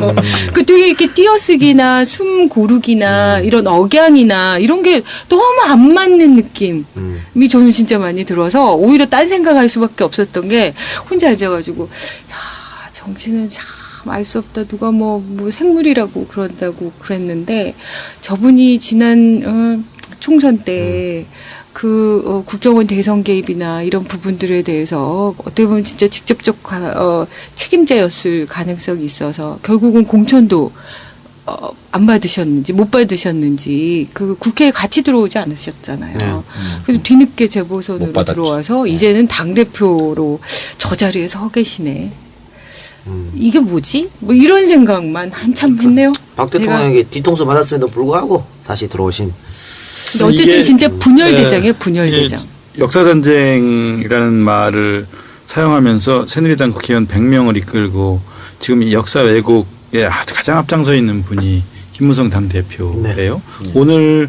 그 되게 이렇게 띄어쓰기나 숨 고르기나 이런 억양이나 이런 게 너무 안 맞는 느낌이 저는 진짜 많이 들어서 오히려 딴 생각할 수밖에 없었던 게 혼자 앉아가지고 야 정치는 참 알 수 없다. 누가 뭐 생물이라고 그런다고 그랬는데 저분이 지난 총선 때 국정원 대선 개입이나 이런 부분들에 대해서 어떻게 보면 진짜 직접적 책임자였을 가능성이 있어서 결국은 공천도 안 받으셨는지 못 받으셨는지 그 국회에 같이 들어오지 않으셨잖아요. 네. 그래서 뒤늦게 재보선으로 못 받았죠. 들어와서 이제는 당대표로 저 자리에 서 계시네. 이게 뭐지? 뭐 이런 생각만 한참 했네요. 박 제가. 대통령에게 뒤통수 맞았음에도 불구하고 다시 들어오신. 근데 어쨌든 이게, 진짜 분열대장이에요. 분열대장. 역사전쟁이라는 말을 사용하면서 새누리당 국회의원 100명을 이끌고 지금 이 역사 왜곡에 가장 앞장서 있는 분이 김무성 당대표예요. 네. 오늘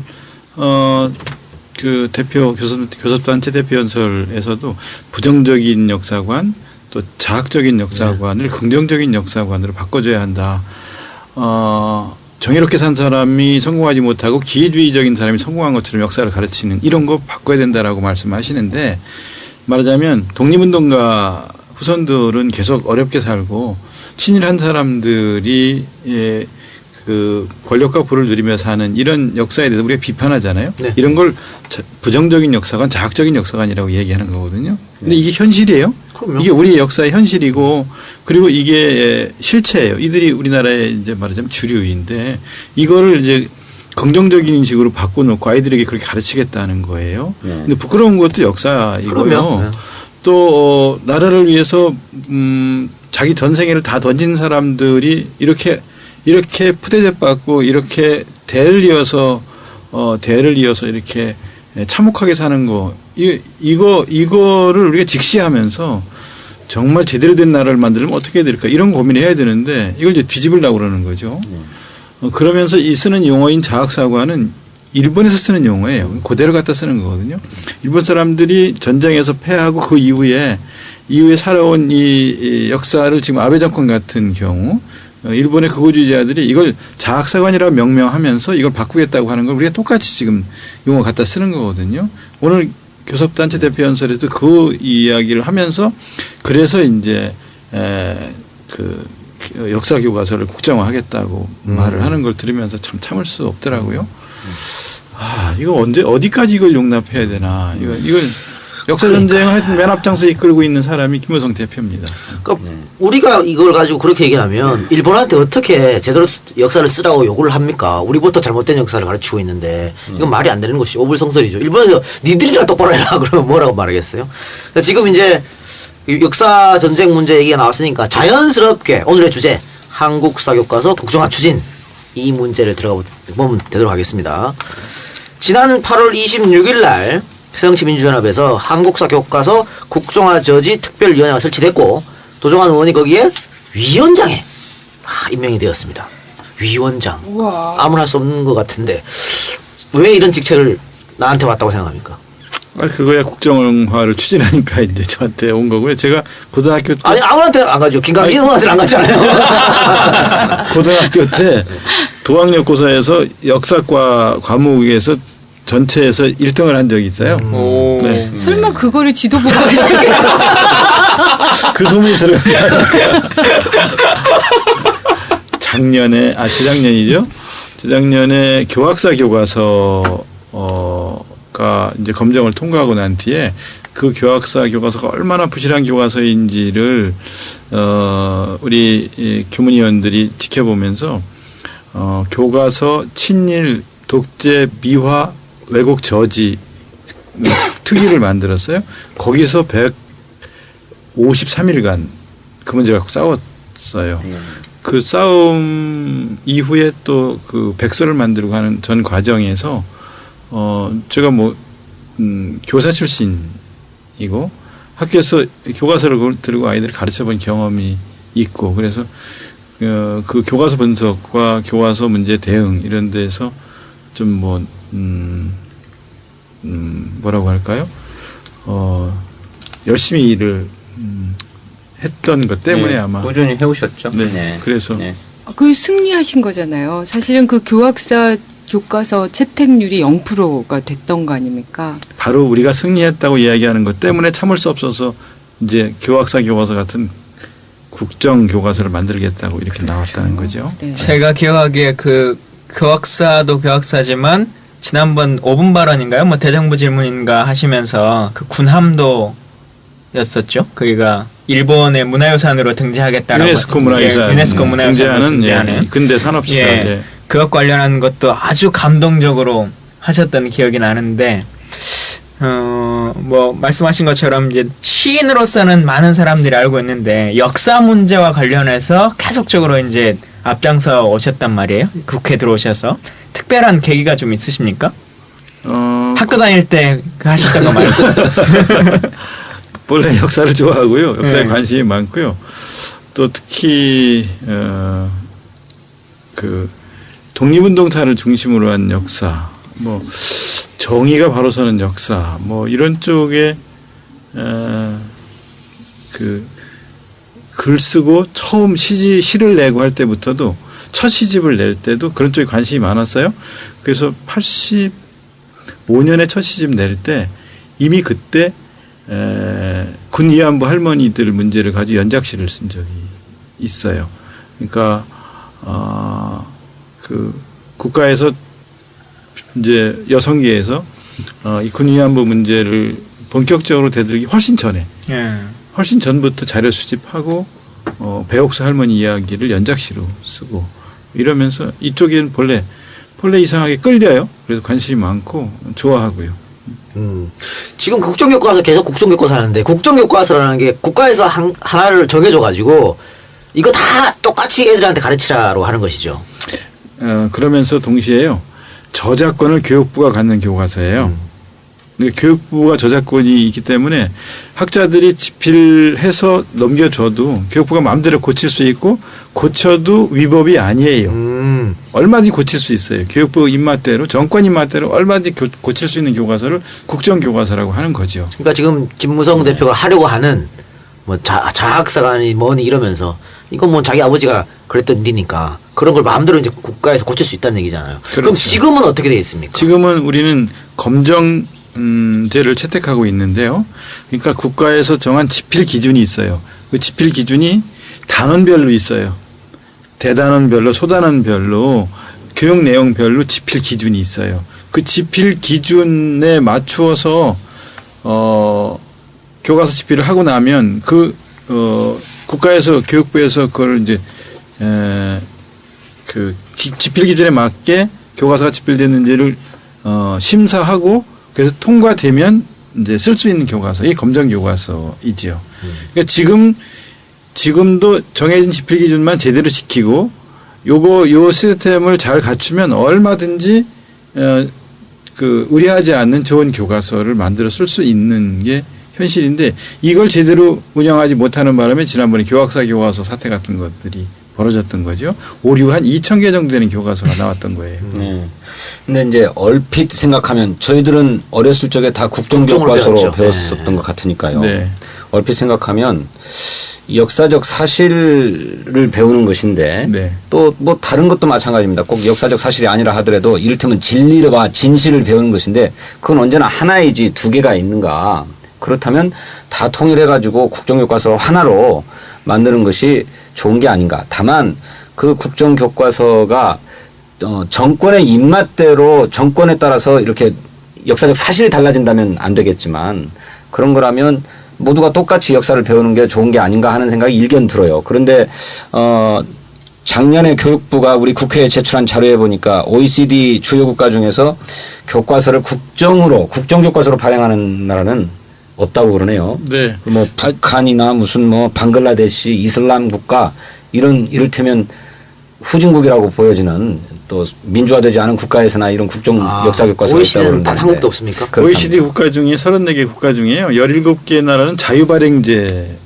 그 대표 교섭단체 대표 연설에서도 부정적인 역사관 또 자학적인 역사관을 긍정적인 역사관으로 바꿔줘야 한다. 정의롭게 산 사람이 성공하지 못하고 기회주의적인 사람이 성공한 것처럼 역사를 가르치는 이런 거 바꿔야 된다라고 말씀하시는데 말하자면 독립운동가 후손들은 계속 어렵게 살고 친일한 사람들이 그 권력과 부를 누리며 사는 이런 역사에 대해서 우리가 비판하잖아요. 네. 이런 걸 부정적인 역사관, 자학적인 역사관이라고 얘기하는 거거든요. 근데 이게 현실이에요. 그럼요. 이게 우리의 역사의 현실이고 그리고 이게 실체예요. 이들이 우리나라의 이제 말하자면 주류인데 이거를 이제 긍정적인 인식으로 바꿔놓고 아이들에게 그렇게 가르치겠다는 거예요. 네. 근데 부끄러운 것도 역사이고요. 그럼요. 네. 또 나라를 위해서 자기 전생애를 다 던진 사람들이 이렇게 푸대접 받고 이렇게 대를 이어서 이렇게 참혹하게 사는 거 이거를 우리가 직시하면서 정말 제대로 된 나라를 만들면 어떻게 해야 될까 이런 고민을 해야 되는데 이걸 이제 뒤집으려고 그러는 거죠. 그러면서 이 쓰는 용어인 자학사관은 일본에서 쓰는 용어예요. 그대로 갖다 쓰는 거거든요. 일본 사람들이 전쟁에서 패하고 그 이후에 살아온 이 역사를 지금 아베 정권 같은 경우 일본의 극우주의자들이 이걸 자학사관이라고 명명하면서 이걸 바꾸겠다고 하는 걸 우리가 똑같이 지금 용어 갖다 쓰는 거거든요. 오늘 교섭단체 대표 연설에도 그 이야기를 하면서 그래서 이제 그 역사 교과서를 국정화하겠다고 말을 하는 걸 들으면서 참 참을 수 없더라고요. 이거 어디까지 이걸 용납해야 되나. 이걸 역사전쟁을 하여튼 맨 앞장서 이끌고 있는 사람이 김무성 대표입니다. 그러니까 우리가 이걸 가지고 그렇게 얘기하면 일본한테 어떻게 제대로 역사를 쓰라고 요구를 합니까? 우리부터 잘못된 역사를 가르치고 있는데 이건 말이 안 되는 것이 오불성설이죠. 일본에서 니들이나 똑바로 해라 그러면 뭐라고 말하겠어요? 지금 이제 역사 전쟁 문제 얘기가 나왔으니까 자연스럽게 오늘의 주제 한국사 교과서 국정화 추진 이 문제를 들어가 보면 되도록 하겠습니다. 지난 8월 26일 날 새정치민주연합에서 한국사 교과서 국정화 저지 특별위원회가 설치됐고 도종환 의원이 거기에 위원장에 임명이 되었습니다. 위원장. 아무나 할 수 없는 것 같은데 왜 이런 직책을 나한테 왔다고 생각합니까? 그거야 국정화를 추진하니까 이제 저한테 온 거고요. 제가 고등학교 때 아무한테 안 가죠. 김강민 의원한테는 안 갔잖아요. 고등학교 때 도학력고사에서 역사과 과목에서 전체에서 1등을 한 적이 있어요. 네. 설마 그거를 지도 보고 하셨겠어? 그 소문이 들어가니까 재작년에 교학사 교과서가 이제 검정을 통과하고 난 뒤에 그 교학사 교과서가 얼마나 부실한 교과서인지를 우리 교문위원들이 지켜보면서 교과서 친일 독재 미화 왜곡 저지 특위를 만들었어요. 거기서 53일간 그 문제 갖고 싸웠어요. 그 싸움 이후에 또 그 백서를 만들고 하는 전 과정에서 제가 뭐 교사 출신이고 학교에서 교과서를 들고 아이들을 가르쳐 본 경험이 있고 그래서 그 교과서 분석과 교과서 문제 대응 이런 데서 좀 뭐 뭐라고 할까요? 열심히 일을 했던 것 때문에 네, 아마 꾸준히 해오셨죠. 네. 그래서 그 승리하신 거잖아요. 사실은 그 교학사 교과서 채택률이 0%가 됐던 거 아닙니까? 바로 우리가 승리했다고 이야기하는 것 때문에 참을 수 없어서 이제 교학사 교과서 같은 국정 교과서를 만들겠다고 이렇게 나왔다는 거죠. 네. 제가 기억하기에 그 교학사도 교학사지만 지난번 5분 발언인가요? 뭐 대정부 질문인가 하시면서 그 군함도였었죠. 거기가 일본의 문화유산으로 등재하겠다라고 유네스코 문화유산 예, 유네스코 문화유산으로 등재하는 예, 근대 산업시설 예, 그것 관련한 것도 아주 감동적으로 하셨던 기억이 나는데 뭐 말씀하신 것처럼 이제 시인으로서는 많은 사람들이 알고 있는데 역사 문제와 관련해서 계속적으로 이제 앞장서 오셨단 말이에요. 국회 들어오셔서 특별한 계기가 좀 있으십니까? 학교 다닐 때 그 하셨던 거 말고. 원래 역사를 좋아하고요. 역사에 네. 관심이 많고요. 또 특히 그 독립운동사를 중심으로 한 역사, 뭐 정의가 바로 서는 역사, 뭐 이런 쪽에 그 글 쓰고 처음 시를 내고 할 때부터도 첫 시집을 낼 때도 그런 쪽에 관심이 많았어요. 그래서 85년에 첫 시집 낼 때 이미 그때 군 위안부 할머니들 문제를 가지고 연작시를 쓴 적이 있어요. 그러니까 그 국가에서 이제 여성계에서 이 군 위안부 문제를 본격적으로 대들기 훨씬 전에 예. 훨씬 전부터 자료 수집하고 배옥수 할머니 이야기를 연작시로 쓰고 이러면서 이쪽에는 본래 이상하게 끌려요. 그래서 관심이 많고 좋아하고요. 지금 국정교과서 계속 국정교과서 하는데 국정교과서라는 게 국가에서 하나를 정해줘가지고 이거 다 똑같이 애들한테 가르치라고 하는 것이죠. 그러면서 동시에요. 저작권을 교육부가 갖는 교과서예요. 교육부가 저작권이 있기 때문에 학자들이 집필해서 넘겨줘도 교육부가 마음대로 고칠 수 있고 고쳐도 위법이 아니에요. 얼마든지 고칠 수 있어요. 교육부 입맛대로 정권 입맛대로 얼마든지 고칠 수 있는 교과서를 국정교과서라고 하는 거죠. 그러니까 지금 김무성 대표가 하려고 하는 뭐 자학사관이 뭐니 이러면서 이건 뭐 자기 아버지가 그랬던 일이니까 그런 걸 마음대로 이제 국가에서 고칠 수 있다는 얘기잖아요. 그럼 그렇죠. 지금은 어떻게 되어 있습니까? 지금은 우리는 검정제를 채택하고 있는데요. 그러니까 국가에서 정한 집필 기준이 있어요. 그 집필 기준이 단원별로 있어요. 대단원별로, 소단원별로, 교육 내용별로 집필 기준이 있어요. 그 집필 기준에 맞추어서 교과서 집필을 하고 나면 국가에서 교육부에서 그걸 이제 그 집필 기준에 맞게 교과서가 집필됐는지를 심사하고 그래서 통과되면 이제 쓸 수 있는 교과서, 이 검정 교과서이지요. 그러니까 지금도 정해진 집필 기준만 제대로 지키고 요 시스템을 잘 갖추면 얼마든지 그 의뢰하지 않는 좋은 교과서를 만들어 쓸 수 있는 게 현실인데 이걸 제대로 운영하지 못하는 바람에 지난번에 교학사 교과서 사태 같은 것들이 벌어졌던 거죠. 오류 한 2,000개 정도 되는 교과서가 나왔던 거예요. 네. 근데 이제 얼핏 생각하면 저희들은 어렸을 적에 다 국정교과서로 배웠죠. 배웠었던 것 같으니까요. 네. 얼핏 생각하면 역사적 사실을 배우는 것인데 네. 또 뭐 다른 것도 마찬가지입니다. 꼭 역사적 사실이 아니라 하더라도 이를테면 진리와 진실을 배우는 것인데 그건 언제나 하나이지 두 개가 있는가. 그렇다면 다 통일해가지고 국정교과서 하나로 만드는 것이 좋은 게 아닌가. 다만 그 국정교과서가 정권의 입맛대로 정권에 따라서 이렇게 역사적 사실이 달라진다면 안 되겠지만 그런 거라면 모두가 똑같이 역사를 배우는 게 좋은 게 아닌가 하는 생각이 일견 들어요. 그런데 작년에 교육부가 우리 국회에 제출한 자료에 보니까 OECD 주요 국가 중에서 교과서를 국정교과서로 발행하는 나라는 없다고 그러네요. 네. 뭐 북한이나 무슨 뭐 방글라데시 이슬람 국가 이런 이를테면 후진국이라고 보여지는 또 민주화되지 않은 국가에서나 이런 국정 역사 교과서가 있다고 OECD는 그러는데 단 한국도 없습니까? OECD 국가 중에 34개 국가 중에요. 17개 나라는 자유발행제를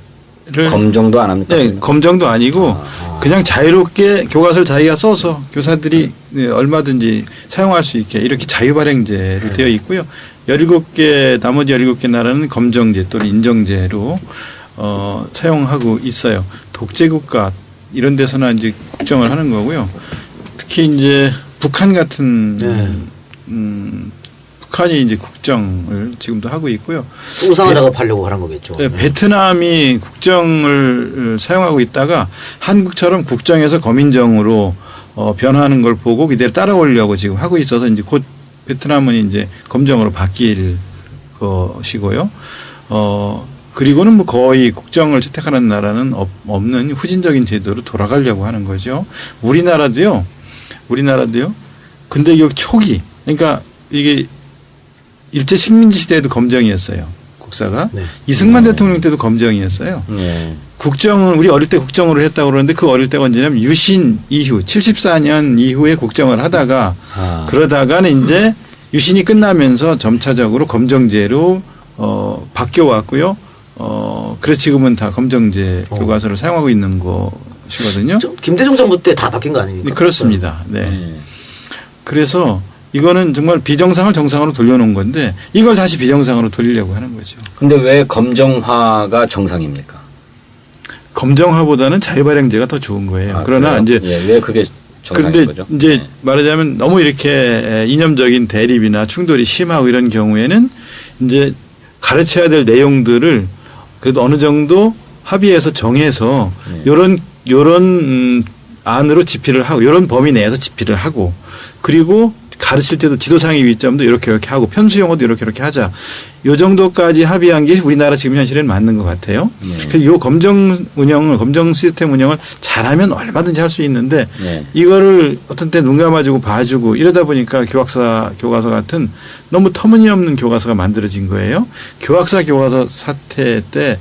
검정도 안 합니까? 네, 검정도 아니고 그냥 자유롭게 교과서를 자기가 써서 교사들이 얼마든지 사용할 수 있게 이렇게 자유발행제로 되어 있고요. 17개 나머지 17개 나라는 검정제 또는 인정제로 사용하고 있어요. 독재국가 이런 데서나 이제 국정을 하는 거고요. 특히 이제 북한 같은 북한이 이제 국정을 지금도 하고 있고요. 우상화 작업하려고 하는 거겠죠. 네, 베트남이 국정을 사용하고 있다가 한국처럼 국정에서 검인정으로 변하는 걸 보고 그대로 따라오려고 지금 하고 있어서 이제 곧 베트남은 이제 검정으로 바뀔 것이고요. 그리고는 뭐 거의 국정을 채택하는 나라는 없는 후진적인 제도로 돌아가려고 하는 거죠. 우리나라도요. 근대개혁 초기, 그러니까 이게 일제 식민지 시대에도 검정이었어요. 국사가. 네. 이승만 대통령 때도 검정이었어요. 네. 국정은 우리 어릴 때 국정으로 했다고 그러는데 그 어릴 때가 언제냐면 유신 이후 74년 이후에 국정을 하다가 그러다가는 이제 유신이 끝나면서 점차적으로 검정제로 바뀌어 왔고요. 그래서 지금은 다 검정제 교과서를 사용하고 있는 것이거든요. 김대중 정부 때 다 바뀐 거 아닙니까? 네, 그렇습니다. 네. 그래서 이거는 정말 비정상을 정상으로 돌려놓은 건데 이걸 다시 비정상으로 돌리려고 하는 거죠. 근데 왜 검정화가 정상입니까? 검정화보다는 자유발행제가 더 좋은 거예요. 그러나 그래요? 이제 왜 그게 정상인 그런데 거죠? 이제 말하자면 너무 이렇게 이념적인 대립이나 충돌이 심하고 이런 경우에는 이제 가르쳐야 될 내용들을 그래도 어느 정도 합의해서 정해서 요런 안으로 집필을 하고 요런 범위 내에서 집필을 하고 그리고 가르칠 때도 지도상의 위점도 이렇게 하고 편수 용어도 이렇게 하자. 요 정도까지 합의한 게 우리나라 지금 현실에는 맞는 것 같아요. 그래서 요 검정 시스템 운영을 잘하면 얼마든지 할 수 있는데 이거를 어떤 때 눈 감아주고 봐주고 이러다 보니까 교과서 같은 너무 터무니없는 교과서가 만들어진 거예요. 교과서 사태 때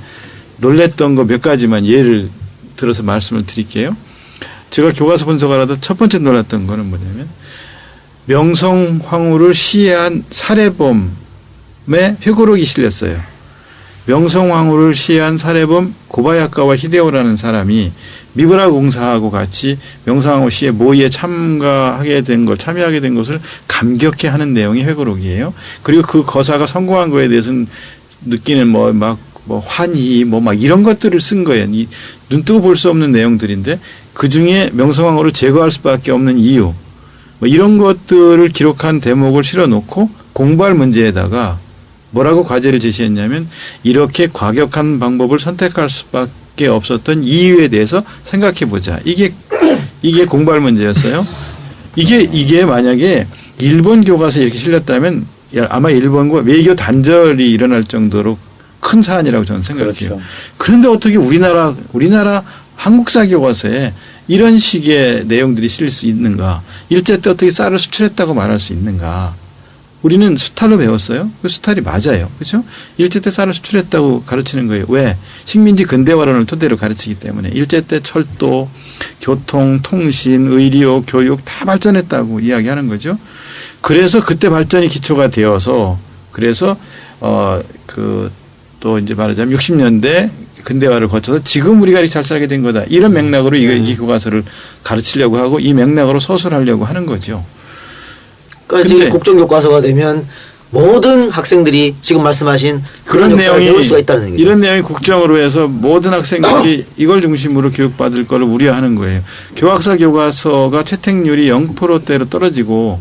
놀랬던 거 몇 가지만 예를 들어서 말씀을 드릴게요. 제가 교과서 분석을 하다 첫 번째 놀랐던 거는 뭐냐면 명성황후를 시해한 살해범의 회고록이 실렸어요. 명성황후를 시해한 살해범 고바야카와 히데오라는 사람이 미브라 공사하고 같이 명성황후 시해 모의에 참여하게 된 것을 감격해하는 내용의 회고록이에요. 그리고 그 거사가 성공한 거에 대해서는 느끼는 환희 막 이런 것들을 쓴 거예요. 눈 뜨고 볼 수 없는 내용들인데 그 중에 명성황후를 제거할 수밖에 없는 이유. 이런 것들을 기록한 대목을 실어놓고 공부할 문제에다가 뭐라고 과제를 제시했냐면 이렇게 과격한 방법을 선택할 수밖에 없었던 이유에 대해서 생각해보자. 이게 공부할 문제였어요. 이게 만약에 일본 교과서에 이렇게 실렸다면 아마 일본과 외교 단절이 일어날 정도로 큰 사안이라고 저는 생각해요. 그렇죠. 그런데 어떻게 우리나라 한국사 교과서에 이런 식의 내용들이 실릴 수 있는가? 일제 때 어떻게 쌀을 수출했다고 말할 수 있는가? 우리는 수탈로 배웠어요. 그 수탈이 맞아요. 그렇죠? 일제 때 쌀을 수출했다고 가르치는 거예요. 왜? 식민지 근대화론을 토대로 가르치기 때문에 일제 때 철도, 교통, 통신, 의료, 교육 다 발전했다고 이야기하는 거죠. 그래서 그때 발전이 기초가 되어서 그래서 또 이제 말하자면 60년대 근대화를 거쳐서 지금 우리가 이렇게 잘 살게 된 거다. 이런 맥락으로 이 교과서를 가르치려고 하고 이 맥락으로 서술하려고 하는 거죠. 그러니까 이제 국정교과서가 되면 모든 학생들이 지금 말씀하신 그런 내용이 배울 수가 있다는 얘기죠. 이런 내용이 국정으로 해서 모든 학생들이 이걸 중심으로 교육받을 거를 우려하는 거예요. 교과서가 채택률이 0%대로 떨어지고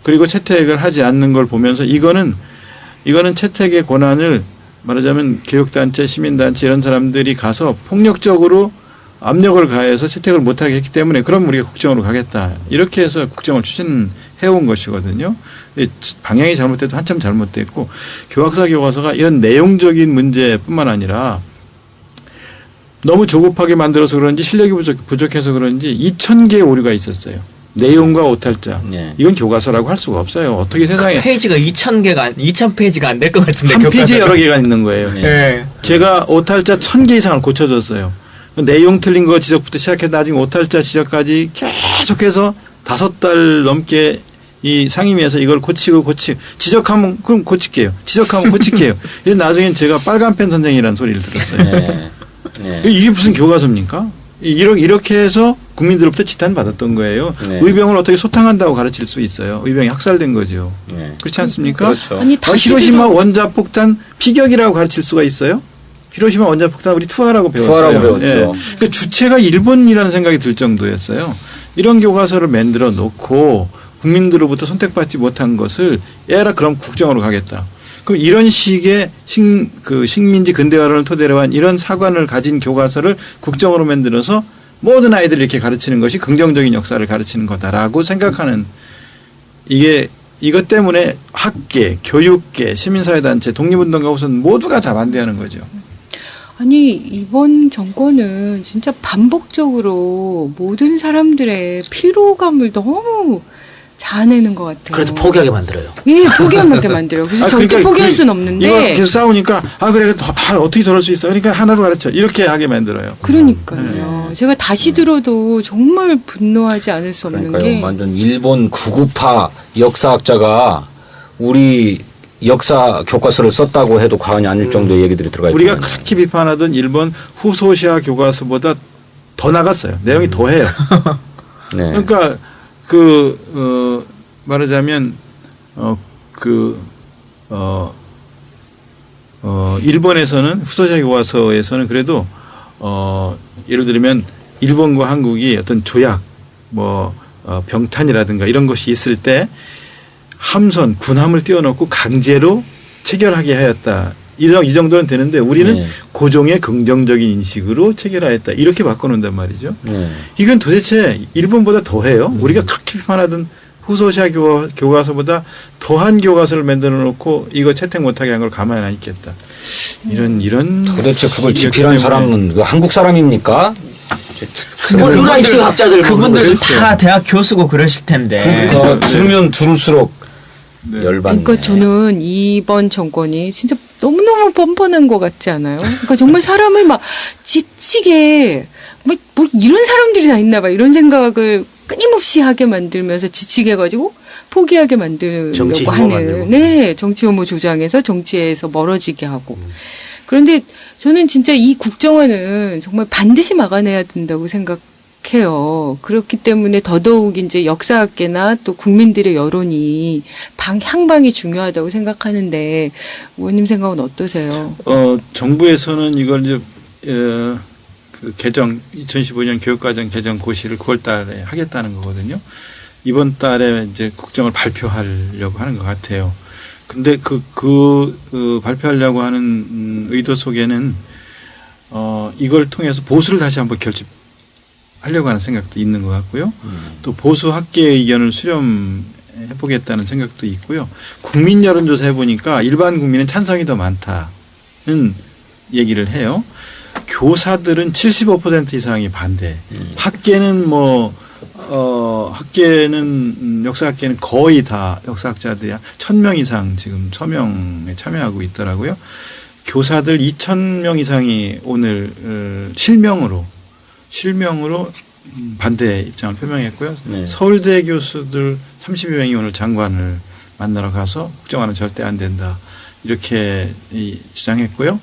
그리고 채택을 하지 않는 걸 보면서 이거는 채택의 권한을 말하자면 교육단체, 시민단체 이런 사람들이 가서 폭력적으로 압력을 가해서 채택을 못하게 했기 때문에 그럼 우리가 국정으로 가겠다. 이렇게 해서 국정을 추진해온 것이거든요. 방향이 잘못돼도 한참 잘못됐고 교과서가 이런 내용적인 문제뿐만 아니라 너무 조급하게 만들어서 그런지 실력이 부족해서 그런지 2,000개의 오류가 있었어요. 내용과 오탈자 네. 이건 교과서라고 할 수가 없어요. 어떻게 세상에 페이지가 2000페이지가 안 될 것 같은데 한 교과서가. 페이지에 여러 개가 있는 거예요. 네. 예. 제가 오탈자 1000개 이상을 고쳐줬어요. 내용 틀린 거 지적부터 시작해서 나중에 오탈자 지적까지 계속해서 5달 넘게 이 상임위에서 이걸 고치고 지적하면 그럼 고칠게요. 지적하면 고칠게요. 이제 나중엔 제가 빨간펜 선생이라는 소리를 들었어요. 네. 네. 이게 무슨 교과서입니까? 이렇게 해서 국민들로부터 지탄받았던 거예요. 네. 의병을 어떻게 소탕한다고 가르칠 수 있어요. 의병이 학살된 거죠. 네. 그렇지 않습니까? 그렇죠. 아니 다시 히로시마 원자폭탄 피격이라고 가르칠 수가 있어요? 히로시마 원자폭탄 우리 투하라고 배웠어요. 투하라고 배웠죠. 그러니까 주체가 일본이라는 생각이 들 정도였어요. 이런 교과서를 만들어 놓고 국민들로부터 선택받지 못한 것을 얘라 그럼 국정으로 가겠다. 그럼 이런 식의 식민지 근대화를 토대로 한 이런 사관을 가진 교과서를 국정으로 만들어서 모든 아이들이 이렇게 가르치는 것이 긍정적인 역사를 가르치는 거다라고 생각하는 이것 때문에 학계, 교육계, 시민사회단체, 독립운동가 우선 모두가 다 반대하는 거죠. 아니 이번 정권은 진짜 반복적으로 모든 사람들의 피로감을 너무 자아내는 것 같아요. 그래서 포기하게 만들어요. 예, 포기하게 만들어요. 그래서 절대 포기할 수는 이거 없는데. 계속 싸우니까 그래 어떻게 저럴 수 있어? 그러니까 하나로 가르쳐 이렇게 하게 만들어요. 그러니까요. 제가 다시 들어도 정말 분노하지 않을 수 없는 그러니까요. 게 완전 일본 구구파 역사학자가 우리 역사 교과서를 썼다고 해도 과언이 아닐 정도의 얘기들이 들어가 있고 우리가 그렇게 비판하던 일본 후소시아 교과서보다 더 나갔어요. 내용이 더해요. 네. 그러니까 말하자면 일본에서는 후소시아 교과서에서는 그래도 예를 들면 일본과 한국이 어떤 조약 병탄이라든가 이런 것이 있을 때 함선 군함을 띄워놓고 강제로 체결하게 하였다. 이 정도는 되는데 우리는 네. 고종의 긍정적인 인식으로 체결하였다. 이렇게 바꿔놓는단 말이죠. 네. 이건 도대체 일본보다 더해요. 우리가 그렇게 비판하던 후소시아 교과서보다 더한 교과서를 만들어 놓고 이거 채택 못하게 한 걸 가만히 안 있겠다. 이런 도대체 그걸 이렇기 집필한 때문에 사람은 그 한국 사람입니까? 훌라이트 학자들 그분들 그렇죠. 다 대학 교수고 그러실 텐데. 그러니까 들으면 들을수록 네. 열받네. 그러니까 저는 이번 정권이 진짜 너무너무 뻔뻔한 것 같지 않아요? 그러니까 정말 사람을 막 지치게 뭐 이런 사람들이 다 있나 봐 이런 생각을 끊임없이 하게 만들면서 지치게 해가지고 포기하게 정치 만들려고 혐오 하는 만들고. 네 정치 혐오 조장해서 정치에서 멀어지게 하고 그런데 저는 진짜 이 국정화는 정말 반드시 막아내야 된다고 생각해요. 그렇기 때문에 더더욱 이제 역사학계나 또 국민들의 여론이 향방이 중요하다고 생각하는데 의원님 생각은 어떠세요? 정부에서는 이걸 이제 그 개정 2015년 교육과정 개정 고시를 9월 달에 하겠다는 거거든요. 이번 달에 이제 국정을 발표하려고 하는 것 같아요. 근데 발표하려고 하는 의도 속에는 이걸 통해서 보수를 다시 한번 결집하려고 하는 생각도 있는 것 같고요. 또 보수 학계의 의견을 수렴해 보겠다는 생각도 있고요. 국민 여론조사 해보니까 일반 국민은 찬성이 더 많다는 얘기를 해요. 교사들은 75% 이상이 반대. 학계는 역사학계는 거의 다 역사학자들이 1000명 이상 지금 서명에 참여하고 있더라고요. 교사들 2000명 이상이 오늘 실명으로 반대 입장을 표명했고요. 네. 서울대 교수들 30여 명이 오늘 장관을 만나러 가서 국정화는 절대 안 된다. 이렇게 주장했고요.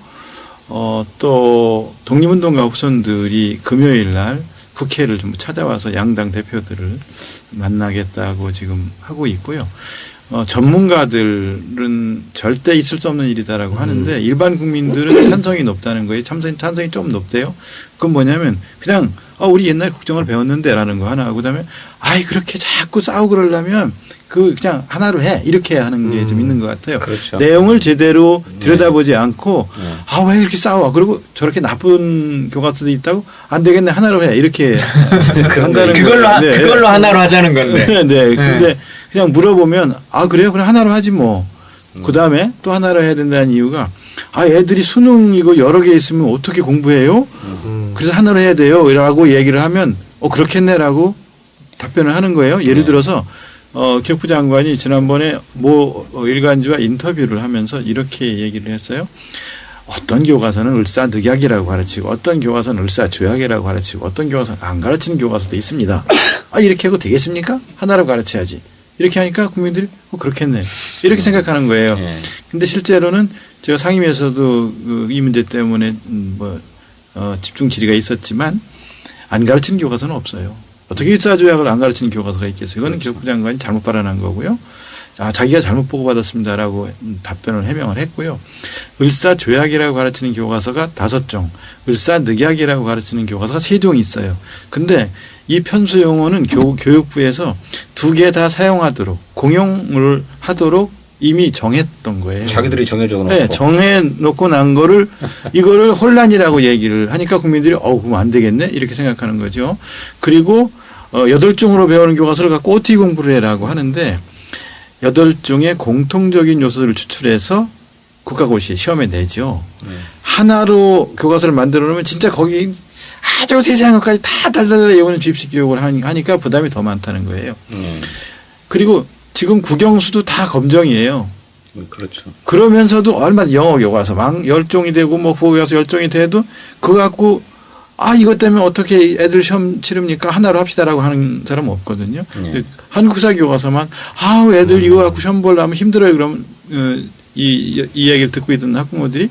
또 독립운동가 후손들이 금요일 날 국회를 좀 찾아와서 양당 대표들을 만나겠다고 지금 하고 있고요. 전문가들은 절대 있을 수 없는 일이다라고 하는데 일반 국민들은 찬성이 높다는 거예요. 찬성이 좀 높대요. 그건 뭐냐면 그냥 우리 옛날 국정을 배웠는데라는 거 하나 하고 그다음에 그렇게 자꾸 싸우고 그러려면 그냥 하나로 해 이렇게 하는 게 좀 있는 것 같아요. 그렇죠. 내용을 제대로 들여다보지 않고 네. 왜 이렇게 싸워? 그리고 저렇게 나쁜 교과서도 있다고 안 되겠네 하나로 해 이렇게 한다는 그걸로 하나로 하자는 건데. 네. 근데 그냥 물어보면 그래요? 그럼 하나로 하지 뭐. 그 다음에 또 하나로 해야 된다는 이유가 애들이 수능 이거 여러 개 있으면 어떻게 공부해요? 그래서 하나로 해야 돼요. 라고 얘기를 하면 그렇겠네라고 답변을 하는 거예요. 예를 들어서 교육부 장관이 지난번에 일간지와 인터뷰를 하면서 이렇게 얘기를 했어요. 어떤 교과서는 을사늑약이라고 가르치고 어떤 교과서는 을사조약이라고 가르치고 어떤 교과서는 안 가르치는 교과서도 있습니다. 이렇게 하고 되겠습니까? 하나로 가르쳐야지. 이렇게 하니까 국민들이 그렇겠네. 이렇게 생각하는 거예요. 근데 실제로는 제가 상임위에서도 이 문제 때문에 집중 질의가 있었지만 안 가르치는 교과서는 없어요. 어떻게 일사조약을 안 가르치는 교과서가 있겠어요. 이거는 교육부 장관이 잘못 발언한 거고요. 자기가 잘못 보고받았습니다라고 답변을 해명을 했고요. 을사조약이라고 가르치는 교과서가 5종, 을사늑약이라고 가르치는 교과서가 3종이 있어요. 근데 이 편수 용어는 교육부에서 2개 다 사용하도록 공용을 하도록 이미 정했던 거예요. 자기들이 정해줘 놓고. 네, 정해놓고 난 거를 이거를 혼란이라고 얘기를 하니까 국민들이 그럼 안 되겠네 이렇게 생각하는 거죠. 그리고 8종으로 배우는 교과서를 갖고 OT 공부를 해라고 하는데 8종의 공통적인 요소를 추출해서 국가고시에 시험에 내죠. 하나로 교과서를 만들어 놓으면 진짜 거기 아주 세세한 것까지 다 달달달 외우는 주입식 교육을 하니까 부담이 더 많다는 거예요. 그리고 지금 국영수도 다 검정이에요. 그렇죠. 그러면서도 얼마나 영어 교과서 10종이 되고 국어 교과서 10종이 돼도 그거 갖고 이것 때문에 어떻게 애들 시험 치릅니까? 하나로 합시다라고 하는 사람은 없거든요. 한국사 교과서만 애들 이거 갖고 시험 보려면 힘들어요. 그러면 이 얘기를 듣고 있던 학부모들이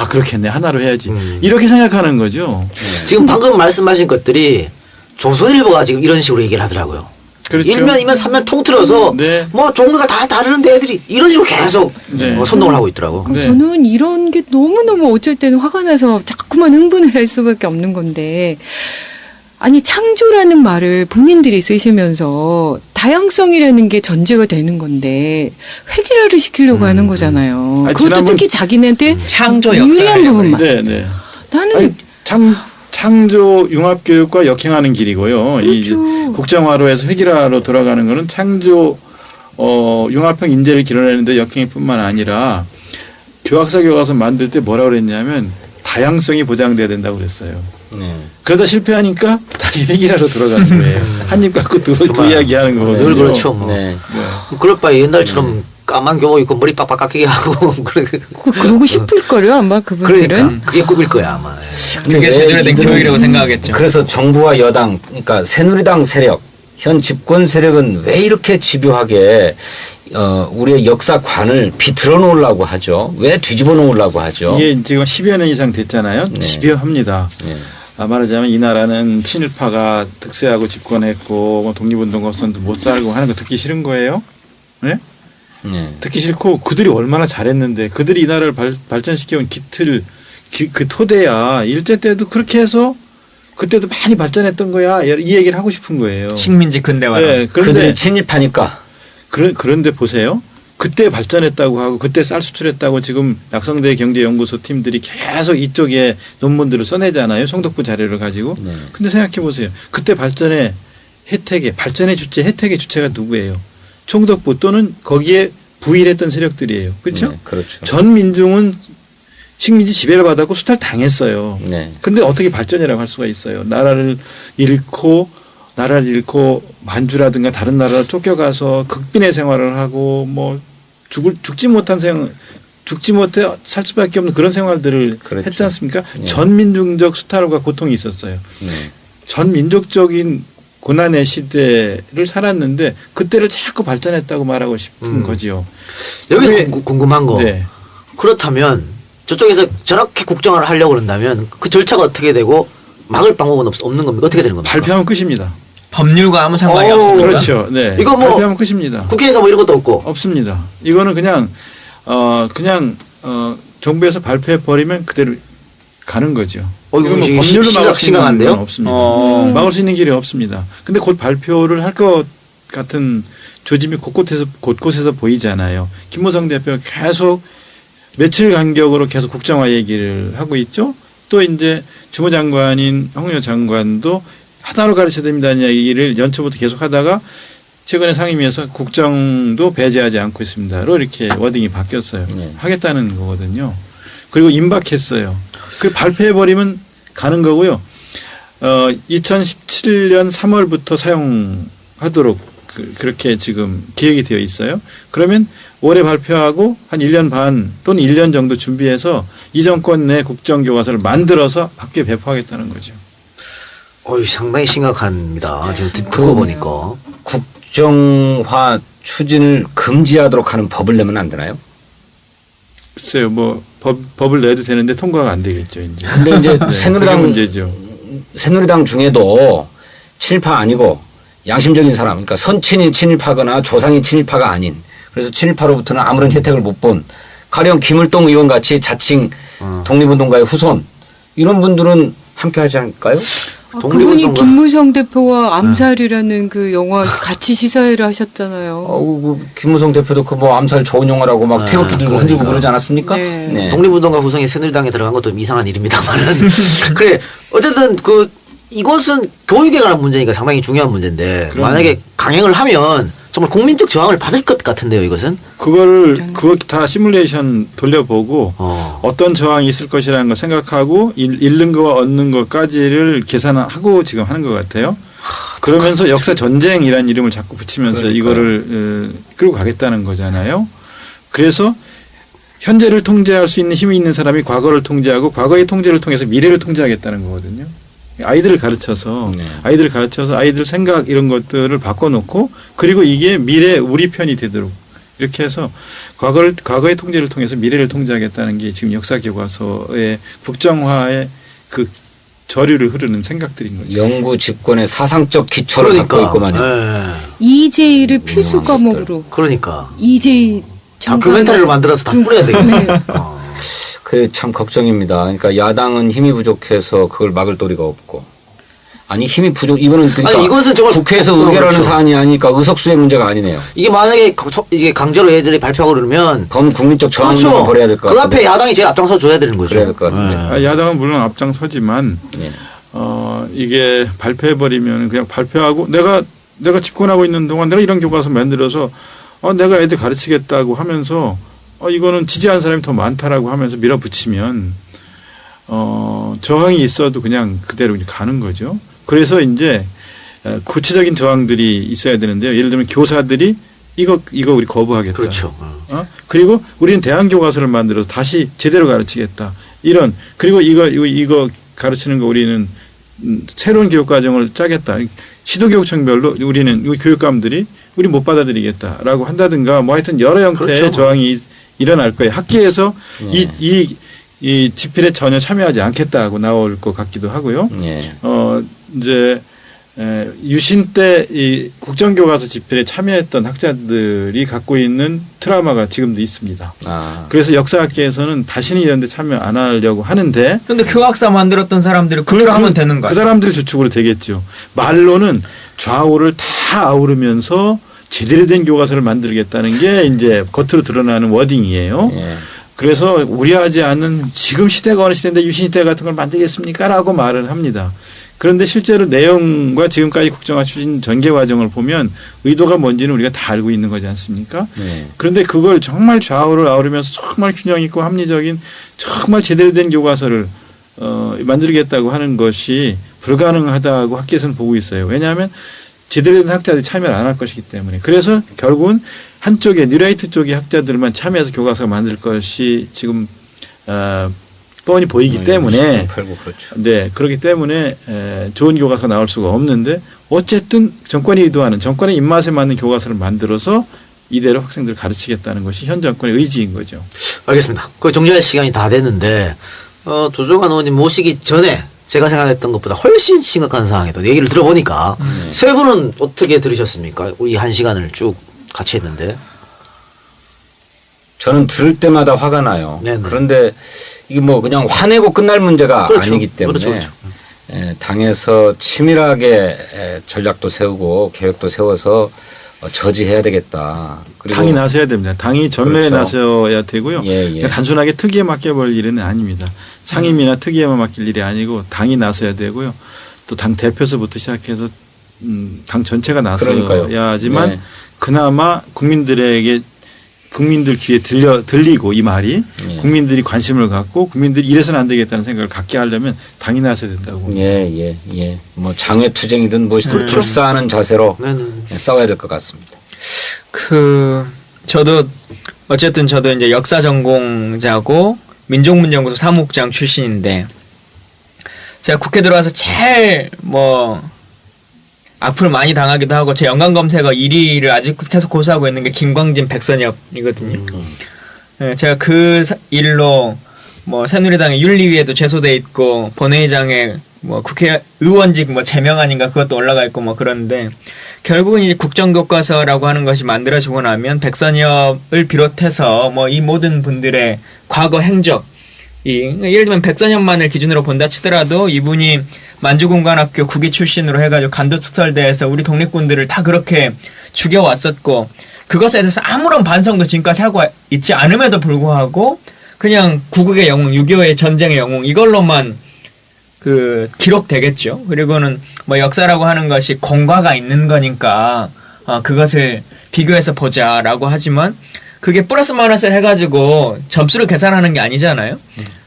그렇겠네. 하나로 해야지. 이렇게 생각하는 거죠. 지금 방금 말씀하신 것들이 조선일보가 지금 이런 식으로 얘기를 하더라고요. 그렇죠. 1면, 2면, 3면 통틀어서 네. 종류가 다 다르는데 애들이 이런 식으로 계속 선동을 하고 있더라고. 네. 저는 이런 게 너무너무 어쩔 때는 화가 나서 자꾸만 흥분을 할 수밖에 없는 건데 아니 창조라는 말을 본인들이 쓰시면서 다양성이라는 게 전제가 되는 건데 획일화를 시키려고 하는 거잖아요. 그것도 특히 자기네한테 창조 유리한 부분만. 네. 나는 창조 융합교육과 역행하는 길이고요. 그렇죠. 이 국정화로 해서 획일화로 돌아가는 거는 창조 융합형 인재를 길러내는데 역행일 뿐만 아니라 교학사 교과서 만들 때 뭐라고 그랬냐면 다양성이 보장돼야 된다고 그랬어요. 그러다 실패하니까 다시 획일화로 들어가는 거예요. 한 입 갖고 두 이야기 하는 거거든요. 늘 그렇죠. 네. 그럴 바에 옛날처럼 까만 교복 입고 머리 빡빡 깎이게 하고 그러고 싶을걸요 아마 그분들은. 그러니까 그게 꿈일 거야 아마. 그게 제대로 된 교육이라고 생각하겠죠. 그래서 정부와 여당, 그러니까 새누리당 세력, 현 집권 세력은 왜 이렇게 집요하게 우리의 역사관을 비틀어 놓으려고 하죠? 왜 뒤집어 놓으려고 하죠? 이게 지금 10여 년 이상 됐잖아요. 집요합니다. 말하자면 이 나라는 친일파가 득세하고 집권했고 독립운동가선도 못 살고 하는 거 듣기 싫은 거예요. 네? 듣기 싫고 그들이 얼마나 잘했는데 그들이 이 나라를 발전시켜온 그 토대야. 일제 때도 그렇게 해서 그때도 많이 발전했던 거야. 이 얘기를 하고 싶은 거예요. 식민지 근대화로. 네, 그들이 친일파니까. 그런데 보세요. 그때 발전했다고 하고 그때 쌀 수출했다고 지금 낙성대 경제연구소 팀들이 계속 이쪽에 논문들을 써내잖아요. 송덕부 자료를 가지고. 근데 생각해 보세요. 그때 발전의 주체가 누구예요? 총독부 또는 거기에 부일했던 세력들이에요. 그렇죠? 네, 그렇죠. 전 민중은 식민지 지배를 받았고 수탈당했어요. 근데 어떻게 발전이라고 할 수가 있어요? 나라를 잃고 만주라든가 다른 나라로 쫓겨가서 극빈의 생활을 하고 죽지 못해 살 수밖에 없는 그런 생활들을 그렇죠. 했지 않습니까? 전 민중적 수탈과 고통이 있었어요. 전 민족적인 고난의 시대를 살았는데 그때를 자꾸 발전했다고 말하고 싶은 거지요. 여기 궁금한 거. 네. 그렇다면 저쪽에서 저렇게 국정화를 하려고 그런다면 그 절차가 어떻게 되고 막을 방법은 없는 겁니까? 어떻게 되는 겁니까? 발표하면 끝입니다. 법률과 아무 상관이 없습니다. 그렇죠. 네. 이거 발표하면 끝입니다. 국회에서 이런 것도 없고. 없습니다. 이거는 그냥 정부에서 발표해 버리면 그대로 가는 거죠. 이건 이거 법률로 막을 수 있는 심각한데요? 건 없습니다. 막을 수 있는 길이 없습니다. 근데 곧 발표를 할 것 같은 조짐이 곳곳에서 보이잖아요. 김무성 대표가 계속 며칠 간격으로 계속 국정화 얘기를 하고 있죠. 또 이제 주무장관인 홍여 장관도 하나로 가르쳐야 된다는 얘기를 연초부터 계속 하다가 최근에 상임위에서 국정도 배제하지 않고 있습니다로 이렇게 워딩이 바뀌었어요. 하겠다는 거거든요. 그리고 임박했어요. 그 발표해버리면 가는 거고요. 2017년 3월부터 하도록 그렇게 지금 계획이 되어 있어요. 그러면 올해 발표하고 한 1년 반 또는 1년 정도 준비해서 이 정권 내 국정교과서를 만들어서 학교에 배포하겠다는 거죠. 상당히 심각합니다. 지금 듣고 보니까. 국정화 추진을 금지하도록 하는 법을 내면 안 되나요? 글쎄요, 뭐 법을 내도 되는데 통과가 안 되겠죠, 이제. 근데 이제 그게 문제죠. 새누리당 중에도 친일파 아니고 양심적인 사람, 그러니까 선친이 친일파거나 조상이 친일파가 아닌, 그래서 친일파로부터는 아무런 혜택을 못 본, 가령 김을동 의원 같이 자칭 독립운동가의 후손, 이런 분들은 함께하지 않을까요? 그분이 김무성 대표와 암살이라는 그 영화 같이 시사회를 하셨잖아요. 김무성 대표도 그 뭐 암살 좋은 영화라고 막 태극기 들고 흔들고 그러지 않았습니까? 네. 네. 독립운동가 후성이 새누리당에 들어간 것도 이상한 일입니다만은. 그래. 어쨌든 이것은 교육에 관한 문제니까 상당히 중요한 문제인데 만약에 강행을 하면 정말 국민적 저항을 받을 것 같은데요, 이것은? 그거 다 시뮬레이션 돌려보고 어떤 저항이 있을 것이라는 걸 생각하고 잃는 거와 얻는 것까지를 계산하고 지금 하는 것 같아요. 그러면서 역사 전쟁이라는 이름을 자꾸 붙이면서 그러니까요. 이거를 끌고 가겠다는 거잖아요. 그래서 현재를 통제할 수 있는 힘이 있는 사람이 과거를 통제하고 과거의 통제를 통해서 미래를 통제하겠다는 거거든요. 아이들을 가르쳐서 아이들 생각 이런 것들을 바꿔놓고 그리고 이게 미래 우리 편이 되도록 이렇게 해서 과거의 통제를 통해서 미래를 통제하겠다는 게 지금 역사 교과서의 국정화의 그 저류를 흐르는 생각들인 거죠. 영구 집권의 사상적 기초를 갖고 있고만요. 네. EJ를 필수 과목으로. 그러니까. EJ 다큐멘터리를 만들어서 다 뿌려야 되겠네. 그게 참 걱정입니다. 그러니까 야당은 힘이 부족해서 그걸 막을 도리가 없고. 아니 힘이 부족 이거는 그러니까 아니, 이것은 정말 국회에서 의결하는 그렇죠. 사안이 아니니까 의석수의 문제가 아니네요. 이게 만약에 이게 강제로 애들이 발표하고 그러면 범국민적 저항을 그렇죠. 벌여야 될 것 그 같은데. 앞에 야당이 제일 앞장서 줘야 되는 거죠. 그래야 될 것 같은데. 야당은 물론 앞장서지만 네. 이게 발표해버리면 그냥 발표하고 내가 집권하고 있는 동안 내가 이런 교과서 만들어서 내가 애들 가르치겠다고 하면서 이거는 지지하는 사람이 더 많다라고 하면서 밀어붙이면 저항이 있어도 그냥 그대로 가는 거죠. 그래서 이제 구체적인 저항들이 있어야 되는데요. 예를 들면 교사들이 이거 우리 거부하겠다. 그렇죠. 그리고 우리는 대안 교과서를 만들어서 다시 제대로 가르치겠다. 이런 그리고 이거 가르치는 거 우리는 새로운 교육 과정을 짜겠다. 시도교육청별로 우리는 교육감들이 우리 못 받아들이겠다라고 한다든가 뭐 하여튼 여러 형태의 그렇죠. 저항이 일어날 거예요. 학계에서 이 집필에 전혀 참여하지 않겠다고 나올 것 같기도 하고요. 네. 이제 유신 때 이 국정교과서 집필에 참여했던 학자들이 갖고 있는 트라우마가 지금도 있습니다. 그래서 역사학계에서는 다시는 이런 데 참여 안 하려고 하는데 근데 교학사 만들었던 사람들이 그대로 하면 되는 거야. 그 사람들이 주축으로 되겠죠. 말로는 좌우를 다 아우르면서 제대로 된 교과서를 만들겠다는 게 이제 겉으로 드러나는 워딩이에요. 예. 그래서 우려하지 않는 지금 시대가 어느 시대인데 유신시대 같은 걸 만들겠습니까? 라고 말을 합니다. 그런데 실제로 내용과 지금까지 국정화 추진 전개 과정을 보면 의도가 뭔지는 우리가 다 알고 있는 거지 않습니까? 네. 그런데 그걸 정말 좌우를 아우르면서 정말 균형 있고 합리적인 정말 제대로 된 교과서를 만들겠다고 하는 것이 불가능하다고 학계에서는 보고 있어요. 왜냐하면 제대로 된 학자들이 참여를 안 할 것이기 때문에. 그래서 결국은 한쪽에 뉴라이트 쪽의 학자들만 참여해서 교과서를 만들 것이 지금 뻔히 보이기 때문에 그렇죠. 네, 그렇기 때문에 좋은 교과서가 나올 수가 없는데 어쨌든 정권이 의도하는 정권의 입맛에 맞는 교과서를 만들어서 이대로 학생들을 가르치겠다는 것이 현 정권의 의지인 거죠. 알겠습니다. 정리할 시간이 다 됐는데 조정환 의원님 모시기 전에 제가 생각했던 것보다 훨씬 심각한 상황에 또 얘기를 들어보니까 세 분은 어떻게 들으셨습니까? 우리 한 시간을 쭉 같이 했는데. 저는 들을 때마다 화가 나요. 네네. 그런데 이게 뭐 그냥 화내고 끝날 문제가 그렇죠. 아니기 때문에 그렇죠. 당에서 치밀하게 전략도 세우고 계획도 세워서 저지해야 되겠다. 그리고 당이 나서야 됩니다. 당이 전면에 그렇죠. 나서야 되고요. 예. 그냥 단순하게 특위에 맡겨볼 일은 아닙니다. 상임이나 특위에만 맡길 일이 아니고 당이 나서야 되고요. 또 당 대표서부터 시작해서 당 전체가 나서야지만 네. 그나마 국민들에게 국민들 귀에 들리고 이 말이 국민들이 관심을 갖고 국민들이 이래서는 안 되겠다는 생각을 갖게 하려면 당이 나서야 된다고. 예. 뭐 장외투쟁이든 무엇이든 불사하는 자세로 싸워야 될 것 같습니다. 저도 어쨌든 저도 이제 역사 전공자고 민족문제연구소 사무국장 출신인데 제가 국회 들어와서 제일 뭐 악플을 많이 당하기도 하고 제 연관 검색어 1위를 아직 계속 고수하고 있는 게 김광진 백선엽이거든요. 제가 그 일로 뭐 새누리당의 윤리위에도 제소돼 있고 본회의장에 뭐 국회의원직 뭐 제명 아닌가 그것도 올라가 있고 뭐 그런데 결국은 이제 국정교과서라고 하는 것이 만들어지고 나면 백선엽을 비롯해서 뭐 이 모든 분들의 과거 행적 예를 들면 백선엽만을 기준으로 본다 치더라도 이분이 만주공관학교 국위 출신으로 해가지고 간도특설대에서 우리 독립군들을 다 그렇게 죽여왔었고 그것에 대해서 아무런 반성도 지금까지 하고 있지 않음에도 불구하고 그냥 구국의 영웅, 6.25의 전쟁의 영웅 이걸로만 기록되겠죠. 그리고는 뭐 역사라고 하는 것이 공과가 있는 거니까 그것을 비교해서 보자라고 하지만 그게 플러스 마이너스를 해가지고 점수를 계산하는 게 아니잖아요.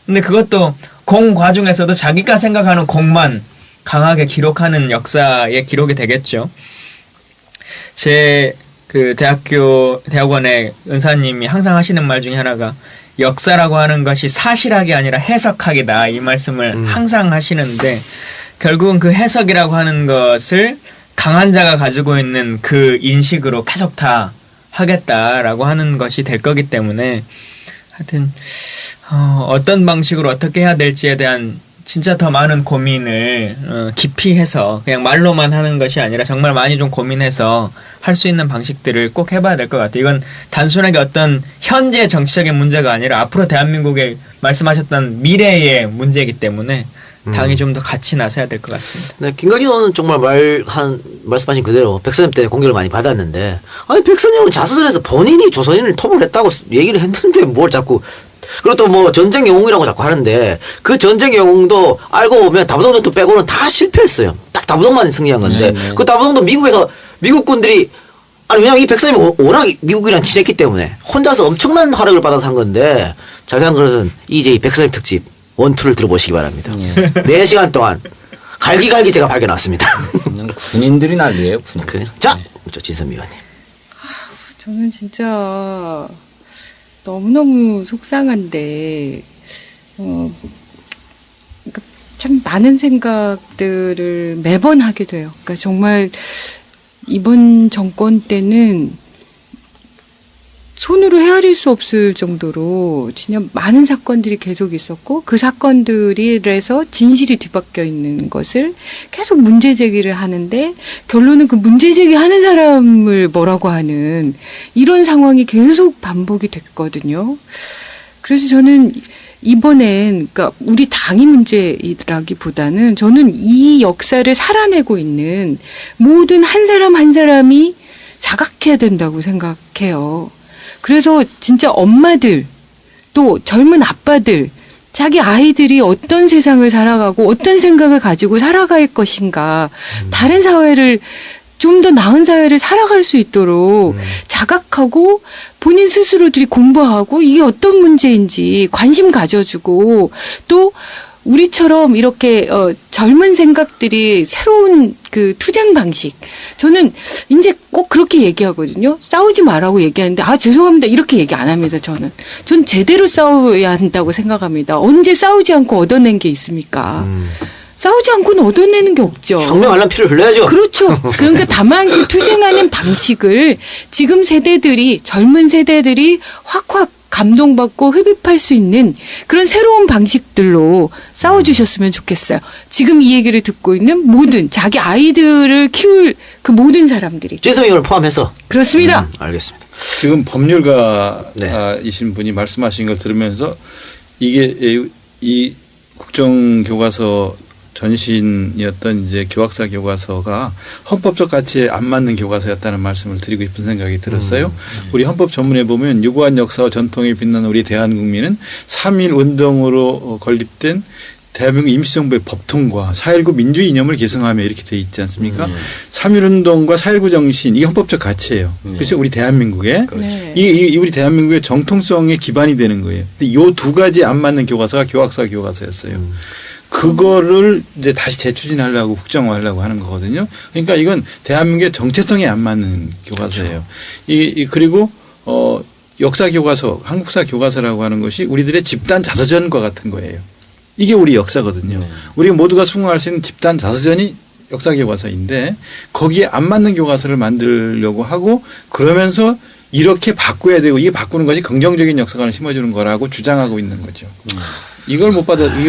근데 그것도 공과 중에서도 자기가 생각하는 공만 강하게 기록하는 역사의 기록이 되겠죠. 제 대학원의 은사님이 항상 하시는 말 중에 하나가 역사라고 하는 것이 사실학이 아니라 해석학이다 이 말씀을 항상 하시는데 결국은 그 해석이라고 하는 것을 강한 자가 가지고 있는 그 인식으로 계속 다 하겠다라고 하는 것이 될 거기 때문에 하여튼 어떤 방식으로 어떻게 해야 될지에 대한 진짜 더 많은 고민을 깊이 해서 그냥 말로만 하는 것이 아니라 정말 많이 좀 고민해서 할 수 있는 방식들을 꼭 해봐야 될 것 같아요. 이건 단순하게 어떤 현재 정치적인 문제가 아니라 앞으로 대한민국에 말씀하셨던 미래의 문제이기 때문에 당이 좀 더 같이 나서야 될 것 같습니다. 네, 김건희 의원은 정말 말씀하신 그대로 백선엽 때 공격을 많이 받았는데, 아니, 백선엽은 자서전에서 본인이 조선인을 토벌했다고 얘기를 했는데 뭘 자꾸, 그리고 또 뭐 전쟁 영웅이라고 자꾸 하는데, 그 전쟁 영웅도 알고 보면 다부동 전투 빼고는 다 실패했어요. 딱 다부동만 승리한 건데, 그 다부동도 미국에서, 미국군들이, 아니, 왜냐면 이 백선엽이 워낙 미국이랑 친했기 때문에, 혼자서 엄청난 활약을 받아서 한 건데, 자세한 것은 이제 백선엽 특집, 1, 2를 들어보시기 바랍니다. 4시간 동안 갈기갈기 제가 발견했습니다. 그냥 군인들이 난리예요. 군인. 그래요? 자, 진선미 의원님. 저는 진짜 너무너무 속상한데 그러니까 참 많은 생각들을 매번 하게 돼요. 그러니까 정말 이번 정권 때는 손으로 헤아릴 수 없을 정도로 진짜 많은 사건들이 계속 있었고 그 사건들에서 진실이 뒤바뀌어 있는 것을 계속 문제 제기를 하는데 결론은 그 문제 제기하는 사람을 뭐라고 하는 이런 상황이 계속 반복이 됐거든요. 그래서 저는 이번엔 그러니까 우리 당이 문제라기보다는 저는 이 역사를 살아내고 있는 모든 한 사람 한 사람이 자각해야 된다고 생각해요. 그래서 진짜 엄마들 또 젊은 아빠들 자기 아이들이 어떤 세상을 살아가고 어떤 생각을 가지고 살아갈 것인가 다른 사회를 좀 더 나은 사회를 살아갈 수 있도록 자각하고 본인 스스로들이 공부하고 이게 어떤 문제인지 관심 가져주고 또 우리처럼 이렇게 젊은 생각들이 새로운 그 투쟁 방식 저는 이제 꼭 그렇게 얘기하거든요. 싸우지 말라고 얘기하는데 죄송합니다 이렇게 얘기 안 합니다. 전 제대로 싸워야 한다고 생각합니다. 언제 싸우지 않고 얻어낸 게 있습니까? 싸우지 않고는 얻어내는 게 없죠. 혁명하려면 피를 흘려야죠. 그렇죠. 그러니까 다만 그 투쟁하는 방식을 지금 세대들이 젊은 세대들이 확확 감동받고 흡입할 수 있는 그런 새로운 방식들로 싸워주셨으면 좋겠어요. 지금 이 얘기를 듣고 있는 모든 자기 아이들을 키울 그 모든 사람들이. 진선미 의원을 포함해서. 그렇습니다. 알겠습니다. 지금 법률가이신 분이 말씀하신 걸 들으면서 이게 이 국정교과서 전신이었던 이제 교학사 교과서가 헌법적 가치에 안 맞는 교과서였다는 말씀을 드리고 싶은 생각이 들었어요. 우리 헌법 전문에 보면 유구한 역사와 전통에 빛나는 우리 대한국민은 3.1 운동으로 건립된 대한민국 임시정부의 법통과 4.19 민주주의 이념을 계승하며 이렇게 돼 있지 않습니까? 3.1운동과 4.19 정신 이게 헌법적 가치예요. 그래서 우리 대한민국의 네. 이 우리 대한민국의 정통성의 기반이 되는 거예요. 근데 이 두 가지 안 맞는 교과서가 교학사 교과서였어요. 그거를 이제 다시 재추진하려고 국정화하려고 하는 거거든요. 그러니까 이건 대한민국의 정체성에 안 맞는 교과서예요. 그리고 역사 교과서, 한국사 교과서라고 하는 것이 우리들의 집단 자서전과 같은 거예요. 이게 우리 역사거든요. 우리 모두가 수긍할 수 있는 집단 자서전이 역사 교과서인데 거기에 안 맞는 교과서를 만들려고 하고 그러면서 이렇게 바꿔야 되고 이게 바꾸는 것이 긍정적인 역사관을 심어주는 거라고 주장하고 있는 거죠. 이게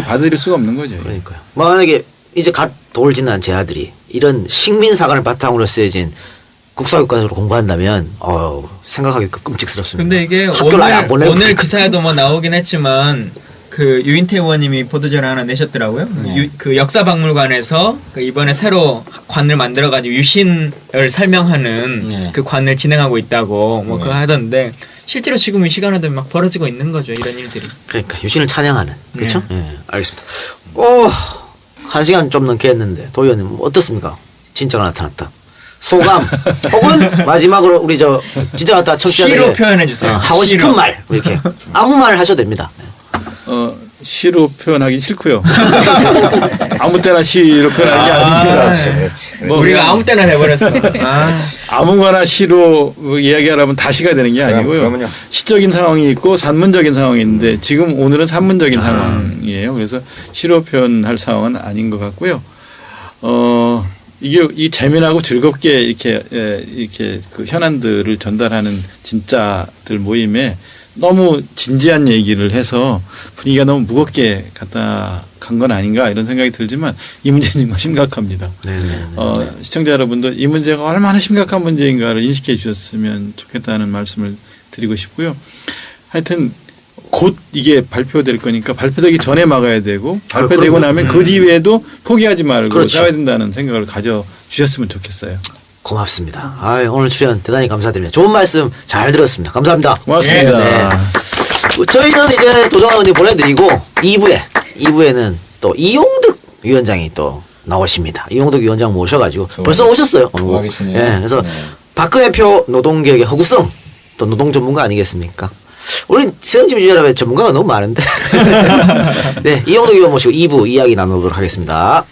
받아들일 수가 없는 거죠. 그러니까요. 만약에 이제 갓 돌 지난 제 아들이 이런 식민사관을 바탕으로 쓰여진 국사교과서로 공부한다면 생각하기 끔찍스럽습니다. 근데 이게 학교를 아예 안 보내고 오늘 기사에도 뭐 나오긴 했지만 그 유인태 의원님이 보도자료 하나 내셨더라고요. 그 역사박물관에서 그 이번에 새로 관을 만들어가지고 유신을 설명하는 그 관을 진행하고 있다고 뭐 그거 하던데 실제로 지금 이 시간에도 막 벌어지고 있는 거죠. 이런 일들이. 그러니까 유신을 찬양하는 그렇죠? 예, 알겠습니다. 1시간 좀 넘게 했는데 도 의원님 어떻습니까? 진짜가 나타났다. 소감 혹은 마지막으로 우리 진짜 나타난 청취자들에게 시로 표현해 주세요. 하고 싶은 시로. 말 이렇게 아무 말 하셔도 됩니다. 시로 표현하긴 싫고요. 아무 때나 시로 표현하는 게 아닙니다. 그렇지. 뭐 우리가 그냥 아무 때나 해버렸어. 아무거나 시로 이야기하라면 다 시가 되는 게 아니고요. 그러면요. 시적인 상황이 있고 산문적인 상황이 있는데 지금 오늘은 산문적인 상황이에요. 그래서 시로 표현할 상황은 아닌 것 같고요. 이게 이 재미나고 즐겁게 이렇게 그 현안들을 전달하는 진짜들 모임에 너무 진지한 얘기를 해서 분위기가 너무 무겁게 갔다 간 건 아닌가 이런 생각이 들지만 이 문제는 정말 심각합니다. 시청자 여러분도 이 문제가 얼마나 심각한 문제인가를 인식해 주셨으면 좋겠다는 말씀을 드리고 싶고요. 하여튼 곧 이게 발표될 거니까 발표되기 전에 막아야 되고 발표되고 나면 그 뒤에도 포기하지 말고 그렇죠. 싸워야 된다는 생각을 가져주셨으면 좋겠어요. 고맙습니다. 오늘 출연 대단히 감사드립니다. 좋은 말씀 잘 들었습니다. 감사합니다. 고맙습니다. 네. 저희는 이제 도전 의원님 보내드리고 2부에는 또 이용득 위원장이 또 나오십니다. 이용득 위원장 모셔가지고 벌써 오셨어요. 와 계시네요. 예, 그래서 네. 박근혜 표 노동개혁의 허구성 또 노동 전문가 아니겠습니까? 우리 세연집 주제라면 전문가가 너무 많은데. 네, 이용득 위원 모시고 2부 이야기 나누도록 하겠습니다.